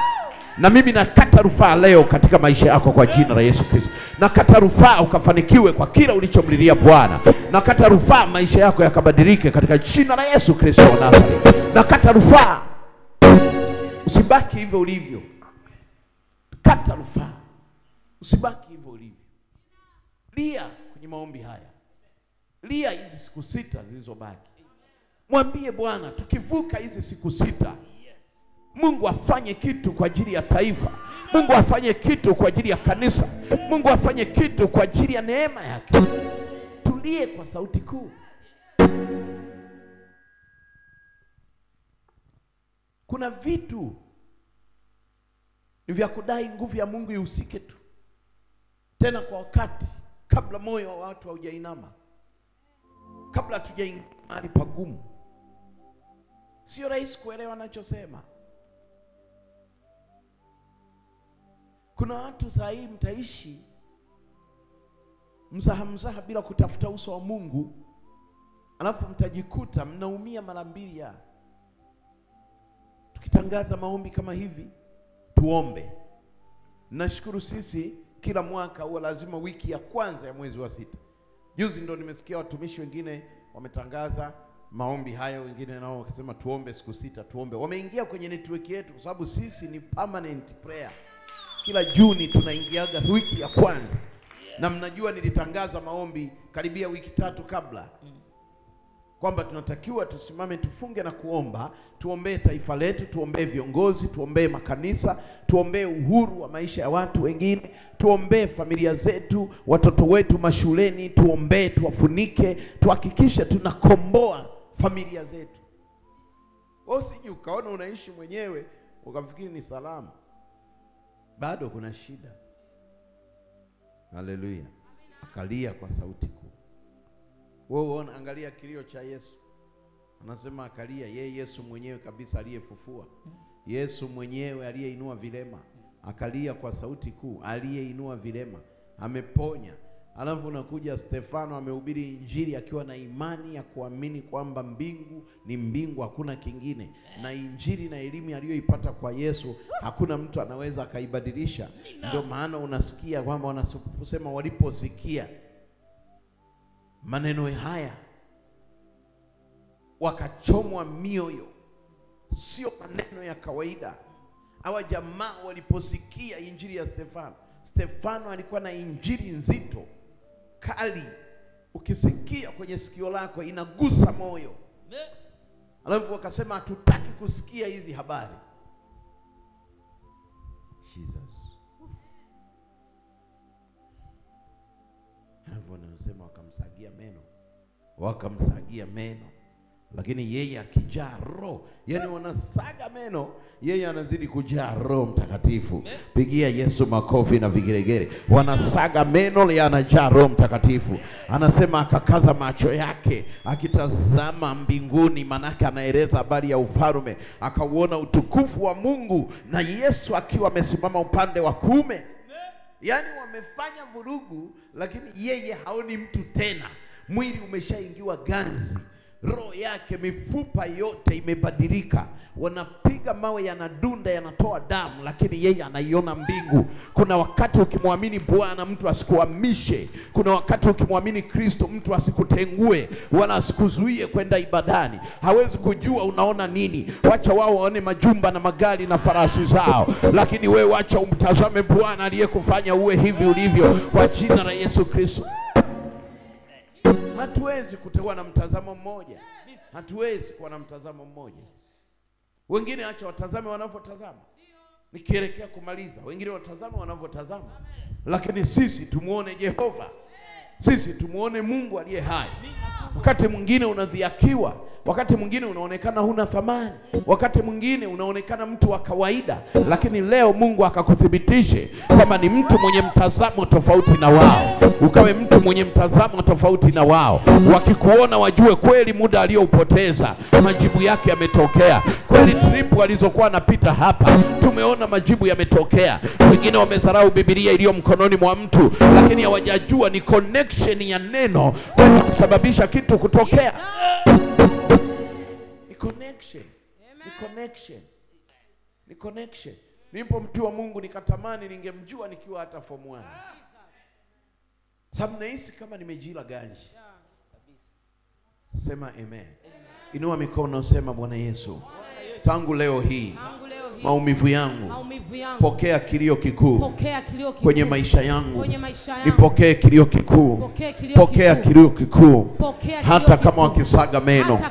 Na mimi nakata rufaa leo katika maisha yako kwa jina la Yesu Kristo. Nakata rufaa ukafanikiwe kwa kila ulichomlilia Bwana. Nakata rufaa maisha yako yakabadilike katika jina la Yesu Kristo wa Nazareti. Nakata rufaa usibaki hivyo ulivyo. Kata rufaa usibaki hivyo ulivyo. Lia kwenye maombi haya. Lia hizi siku 6 zilizobaki. Mwambie Bwana, tukivuka hizi siku 6, Mungu afanye kitu kwa ajili ya taifa. Mungu afanye kitu kwa ajili ya kanisa. Mungu afanye kitu kwa ajili ya neema yake. Tulie kwa sauti kuu. Kuna vitu ni vya kudai nguvu ya Mungu ihusike tu, tena kwa wakati, kabla moyo wa watu haujainama, kabla hatujaingia mahali pagumu. Sio rahisi kuelewa anachosema. Kuna watu saa hii mtaishi mzaha bila kutafuta uso wa Mungu, alafu mtajikuta mnaumia mara mbili. Ya tukitangaza maombi kama hivi, tuombe. Nashukuru sisi kila mwaka huwa lazima wiki ya kwanza ya mwezi wa 6. Juzi ndo nimesikia watumishi wengine wametangaza maombi hayo, wengine nao wakasema tuombe siku 6, tuombe. Wameingia kwenye network yetu, kwa sababu sisi ni permanent prayer. Kila Juni tunaingiaga wiki ya kwanza. Na mnajua nilitangaza maombi karibia wiki 3 kabla, kwamba tunatakiwa tusimame tufunge na kuomba. Tuombee taifa letu, tuombee viongozi, tuombee makanisa, tuombee uhuru wa maisha ya watu wengine, tuombee familia zetu, watoto wetu mashuleni, tuombee, tuwafunike, tuhakikishe tunakomboa familia zetu. Wewe usije ukaona unaishi mwenyewe ukafikiri ni salama. Bado kuna shida. Haleluya. Akalia kwa sauti kuu. Wewe angalia kilio cha Yesu. Anasema akalia, yeye Yesu mwenyewe kabisa aliyefufua. Yesu mwenyewe aliyeinua vilema. Akalia kwa sauti kuu, aliyeinua vilema, ameponya. Alafu unakuja Stefano amehubiri injili akiwa na imani ya kuamini kwamba mbingu ni mbingu, hakuna kingine. Na injili na elimu aliyoipata kwa Yesu hakuna mtu anaweza akaibadilisha. Ndio maana unasikia kwamba wanasema waliposikia maneno haya wakachomwa mioyo. Sio maneno ya kawaida. Hawa jamaa waliposikia injili ya Stefano. Stefano alikuwa na injili nzito, kali. Ukisikia kwenye sikio lako inagusa moyo. Alafu wakasema hatutaki kusikia hizi habari. Jesus. Alafu wanasema wakamsagia meno. Lakini yeye akijaa roho, yani wanasaga meno, yeye anazidi kujaa Roho Mtakatifu. Pigia Yesu makofi na vigelegele. Wanasaga meno, yeye anajaa Roho Mtakatifu. Anasema akakaza macho yake akitazama mbinguni, manake anaeleza habari ya ufalme. Akauona utukufu wa Mungu na Yesu akiwa amesimama upande wa kuume. Yani wamefanya vurugu, lakini yeye haoni mtu tena. Mwili umeshaingiwa ganzi. roho yake, mifupa yote imebadilika. Wanapiga mawe, yanadunda, yanatoa damu, lakini yeye anaiona mbingu. Kuna wakati ukimwamini Bwana mtu asikuhamishe. Kuna wakati ukimwamini Kristo mtu asikutengue wala asikuzuie kwenda ibadani. Hawezi kujua unaona nini. Wacha wao waone majumba na magari na farasi zao, lakini wewe wacha umtazame Bwana aliyekufanya uwe hivi ulivyo, kwa jina la Yesu Kristo. Hatuwezi kutewa na mtazamo mmoja. Hatuwezi kuwa na mtazamo mmoja. Wengine acha watazame wanavyotazama. Nikielekea kumaliza, wengine watazame wanavyotazama. Lakini sisi tumuone Jehova. Sisi tumuone Mungu aliye hai. Wakati mwingine unadhiakiwa, wakati mwingine unaonekana huna thamani, wakati mwingine unaonekana mtu wa kawaida, lakini leo Mungu akakuthibitishe kwamba ni mtu mwenye mtazamo tofauti na wao. Ukawe mtu mwenye mtazamo tofauti na wao. Wakikuona wajue kweli muda alioupoteza majibu yake yametokea. Kweli trip walizokuwa napita hapa tumeona majibu yametokea. Wengine wamezarau Biblia iliyo mkononi mwa mtu, lakini hawajajua ni connection ya neno kwa kusababisha kitu kutokea. Connection. Ni connection. Ni connection. Nilipomjua Mungu nikatamani ningemjua nikiwa hata form 1. Sababu nahisi kama nimejila ganji. Sema amen. Inua mikono, sema Bwana Yesu, tangu leo hii maumivu yangu, pokea kilio kikuu kwenye maisha yangu. Nipokee kilio kikuu, pokea kilio kikuu. Hata kama wakisaga meno,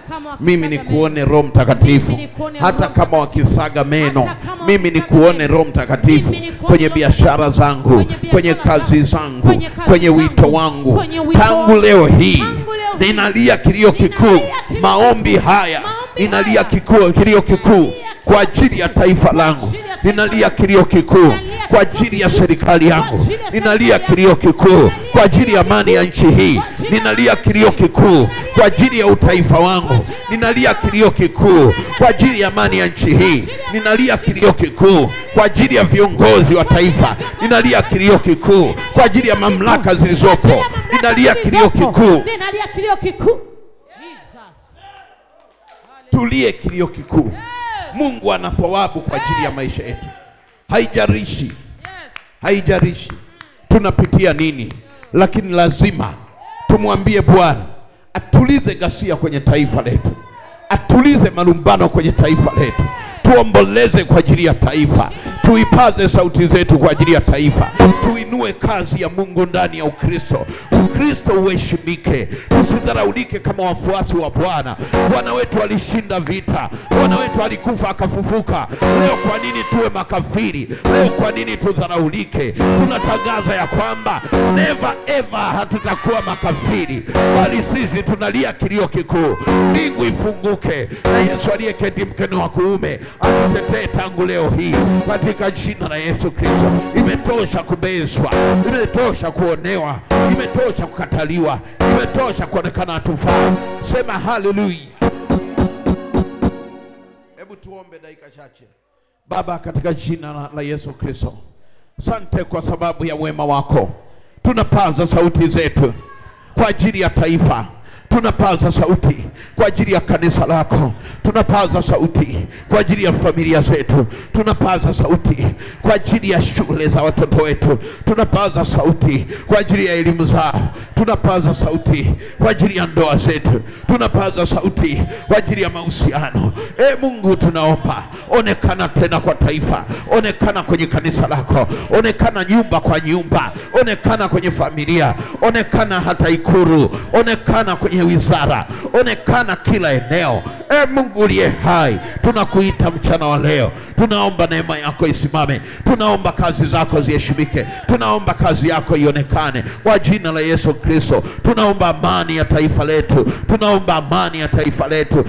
mimi nikuone Roho Mtakatifu. Hata kama wakisaga meno, mimi nikuone Roho Mtakatifu kwenye biashara zangu, kwenye kazi zangu, kwenye wito wangu. Tangu leo hii ninalia kilio kikuu. Maombi haya ninalia kilio kikuu kwa ajili ya taifa langu. Ninalia kilio kikuu kwa ajili ya serikali yangu. Ninalia kilio kikuu kwa ajili ya amani ya nchi hii. Ninalia kilio kikuu kwa ajili ya utaifa wangu. Ninalia kilio kikuu kwa ajili ya amani ya nchi hii. Ninalia kilio kikuu kwa ajili ya viongozi wa taifa. Ninalia kilio kikuu kwa ajili ya mamlaka zilizopo. Ninalia kilio kikuu. Tulie kilio kikuu. Mungu ana thawabu kwa ajili ya maisha yetu. Haijalishi, haijalishi tunapitia nini, lakini lazima tumwambie Bwana atulize ghasia kwenye taifa letu, atulize malumbano kwenye taifa letu. Tuomboleze kwa ajili ya taifa, tuipaze sauti zetu kwa ajili ya taifa. Tuinue kazi ya Mungu ndani ya Ukristo. Ukristo uheshimike, tusidharaulike kama wafuasi wa Bwana. Bwana wetu alishinda vita, Bwana wetu alikufa akafufuka. Leo kwa nini tuwe makafiri? Leo kwa nini tudharaulike? Tunatangaza ya kwamba never ever hatutakuwa makafiri, bali sisi tunalia kilio kikuu. Mbingu ifunguke na Yesu aliyeketi mkono wa kuume atutetee tangu leo hii katika jina la Yesu Kristo. Imetosha kubezwa, imetosha kuonewa, imetosha kukataliwa, imetosha kuonekana hatufai. Sema haleluya. Hebu tuombe dakika chache. Baba, katika jina la Yesu Kristo, asante kwa sababu ya wema wako. Tunapaza sauti zetu kwa ajili ya taifa. Tunapaza sauti kwa ajili ya kanisa lako. Tunapaza sauti kwa ajili ya familia zetu. Tunapaza sauti kwa ajili ya shule za watoto wetu. Tunapaza sauti kwa ajili ya elimu zao. Tunapaza sauti kwa ajili ya ndoa zetu. Tunapaza sauti kwa ajili ya mahusiano. Mungu, tunaomba onekana tena kwa taifa. Onekana kwenye kanisa lako. Onekana nyumba kwa nyumba. Onekana kwenye familia. Onekana hata Ikulu. Onekana kwenye wizara. Onekana kila eneo. Mungu uliye hai, tunakuita mchana wa leo. Tunaomba neema yako isimame. Tunaomba kazi zako ziheshimike. Tunaomba kazi yako ionekane kwa jina la Yesu Kristo. Tunaomba amani ya taifa letu. Tunaomba amani ya taifa letu.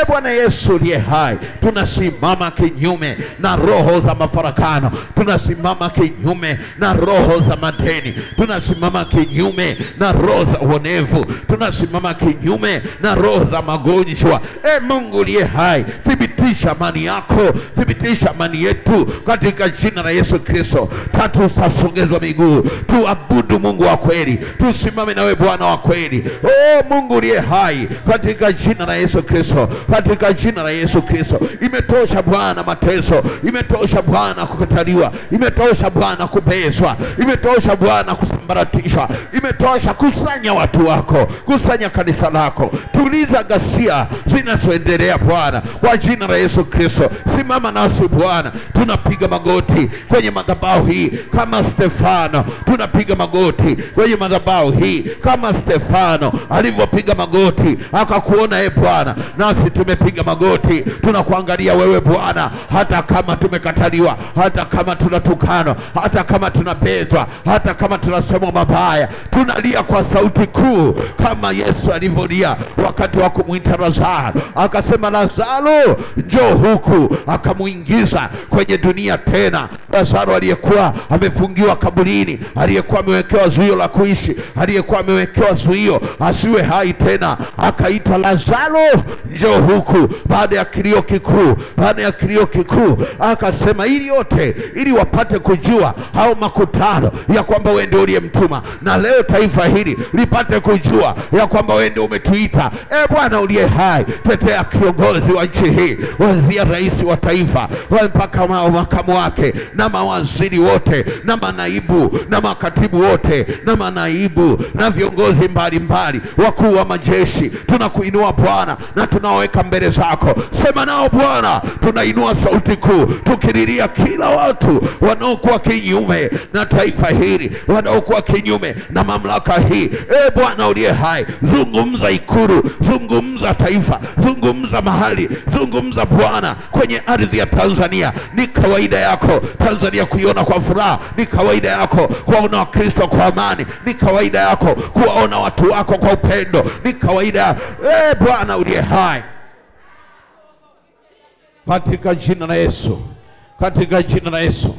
Bwana Yesu uliye hai, tunasimama kinyume na roho za mafarakano. Tunasimama kinyume na roho za madeni. Tunasimama kinyume na roho za uonevu. Tunasimama kinyume na roho za magonjwa. Mungu uliye hai, thibitisha thibitisha amani yako, thibitisha amani yetu katika jina la Yesu Kristo. 3, tutasogezwa miguu, tuabudu Mungu wa kweli, tusimame nawe Bwana wa kweli. Mungu uliye hai, katika jina la Yesu Kristo, katika jina la Yesu Kristo. Imetosha Bwana mateso, imetosha Bwana kukataliwa, imetosha Bwana kubezwa, imetosha Bwana kusambaratishwa, imetosha. Kusanya watu wako, kusanya kanisa lako, tuliza ghasia zinazoendelea Bwana kwa jina la Yesu Kristo. Simama nasi Bwana, tunapiga magoti kwenye madhabahu hii kama Stefano, tunapiga magoti kwenye madhabahu hii kama Stefano alivyopiga magoti akakuona Bwana, nasi tumepiga magoti tunakuangalia wewe Bwana. Hata kama tumekataliwa, hata kama tunatukanwa, hata kama tunabezwa, hata kama tunasema mabaya, tunalia kwa sauti kuu kama Yesu alivyolia wakati wa kumuita Lazaro, akasema Lazaro njoo huku, akamuingiza kwenye dunia tena. Lazaro aliyekuwa amefungiwa kaburini, aliyekuwa amewekewa zuio la kuishi, aliyekuwa amewekewa zuio asiwe hai tena, akaita Lazaro njoo huku. Baada ya kilio kikuu, baada ya kilio kikuu, akasema ili yote ili wapate kujua hao makutano ya kwamba wewe ndio uliyemtuma, na leo taifa hili lipate kujua ya kwamba wewe ndio umetuita. Bwana uliye hai, tetea kiongozi wa nchi hii, kuanzia rais wa taifa mpaka makamu wake na mawaziri wote na manaibu na makatibu wote na manaibu na viongozi mbalimbali, wakuu wa majeshi. Tunakuinua Bwana na tunaweka mbele zako. Sema nao Bwana, tunainua sauti kuu tukililia kila watu wanaokuwa kinyume na taifa hili, wanaokuwa kinyume na mamlaka hii. Bwana uliye hai, zungumza Ikulu, zungumza taifa, zungumza mahali, zungumza Bwana kwenye ardhi ya Tanzania. Ni kawaida yako Tanzania kuiona kwa furaha, ni kawaida yako kuwaona Wakristo kwa amani, ni kawaida yako kuwaona watu wako kwa upendo, ni kawaida. Bwana uliye hai, katika jina la Yesu, katika jina la Yesu,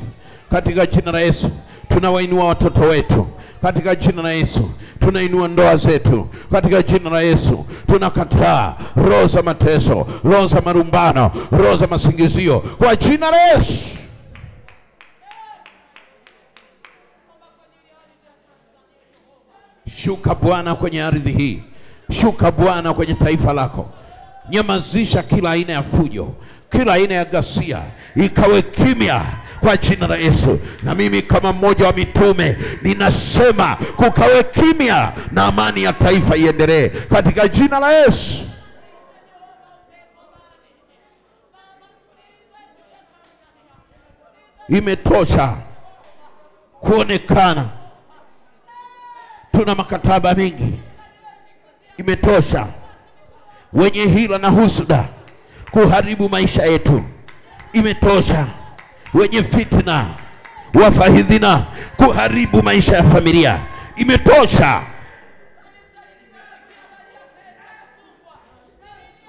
katika jina la Yesu, tunawainua watoto wetu. Katika jina la Yesu, tunainua ndoa zetu. Katika jina la Yesu, tunakataa roho za mateso, roho za marumbano, roho za masingizio kwa jina la Yesu. Shuka Bwana kwenye ardhi hii, shuka Bwana kwenye taifa lako. Nyamazisha kila aina ya fujo, kila aina ya ghasia, ikawe kimya kwa jina la Yesu. Na mimi kama mmoja wa mitume ninasema kukawe kimya na amani ya taifa iendelee katika jina la Yesu. Imetosha kuonekana tuna makataba mingi. Imetosha wenye hila na husuda kuharibu maisha yetu. Imetosha wenye fitna, wafahidhina kuharibu maisha ya familia. Imetosha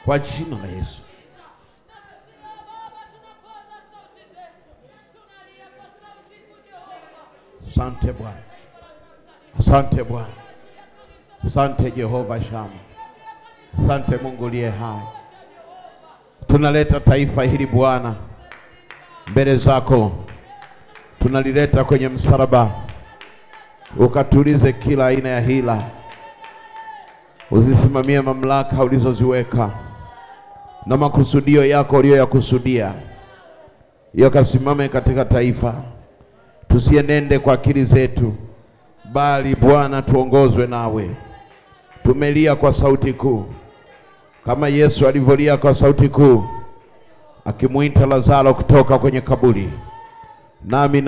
kwa jina la Yesu. Asante Bwana, asante Bwana, asante Jehova Shama, asante Mungu uliye hai. Tunaleta taifa hili Bwana mbele zako, tunalileta kwenye msalaba, ukatulize kila aina ya hila, uzisimamie mamlaka ulizoziweka na makusudio yako uliyoyakusudia yakasimame katika taifa. Tusienende kwa akili zetu, bali Bwana tuongozwe nawe. Tumelia kwa sauti kuu kama Yesu alivyolia kwa sauti kuu akimuita Lazaro kutoka kwenye kaburi. Nami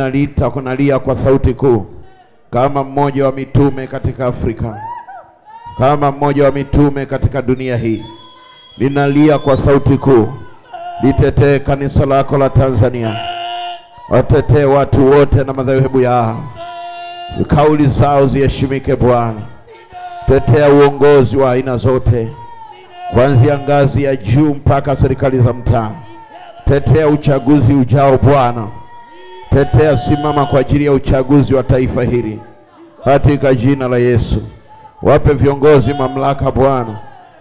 nalia kwa sauti kuu kama mmoja wa mitume katika Afrika, kama mmoja wa mitume katika dunia hii. Ninalia kwa sauti kuu, litetee kanisa lako la Tanzania, watetee watu wote na madhehebu yao, kauli zao ziheshimike Bwana. Tetea uongozi wa aina zote, kuanzia ngazi ya juu mpaka serikali za mtaa. Tetea uchaguzi ujao Bwana, tetea, simama kwa ajili ya uchaguzi wa taifa hili katika jina la Yesu. Wape viongozi mamlaka Bwana,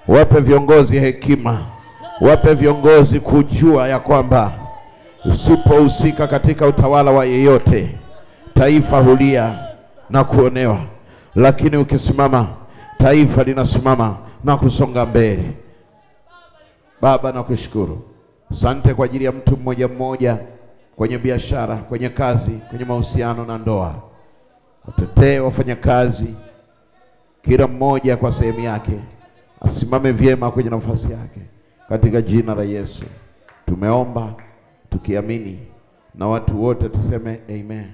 wape viongozi hekima, Wape viongozi kujua ya kwamba usipohusika katika utawala wa yeyote, taifa hulia na kuonewa, lakini ukisimama, taifa linasimama na kusonga mbele. Baba, nakushukuru. Asante kwa ajili ya mtu mmoja mmoja, kwenye biashara, kwenye kazi, kwenye mahusiano na ndoa. Watetee wafanyakazi, kila mmoja kwa sehemu yake asimame vyema kwenye nafasi yake, katika jina la Yesu tumeomba tukiamini, na watu wote tuseme amen.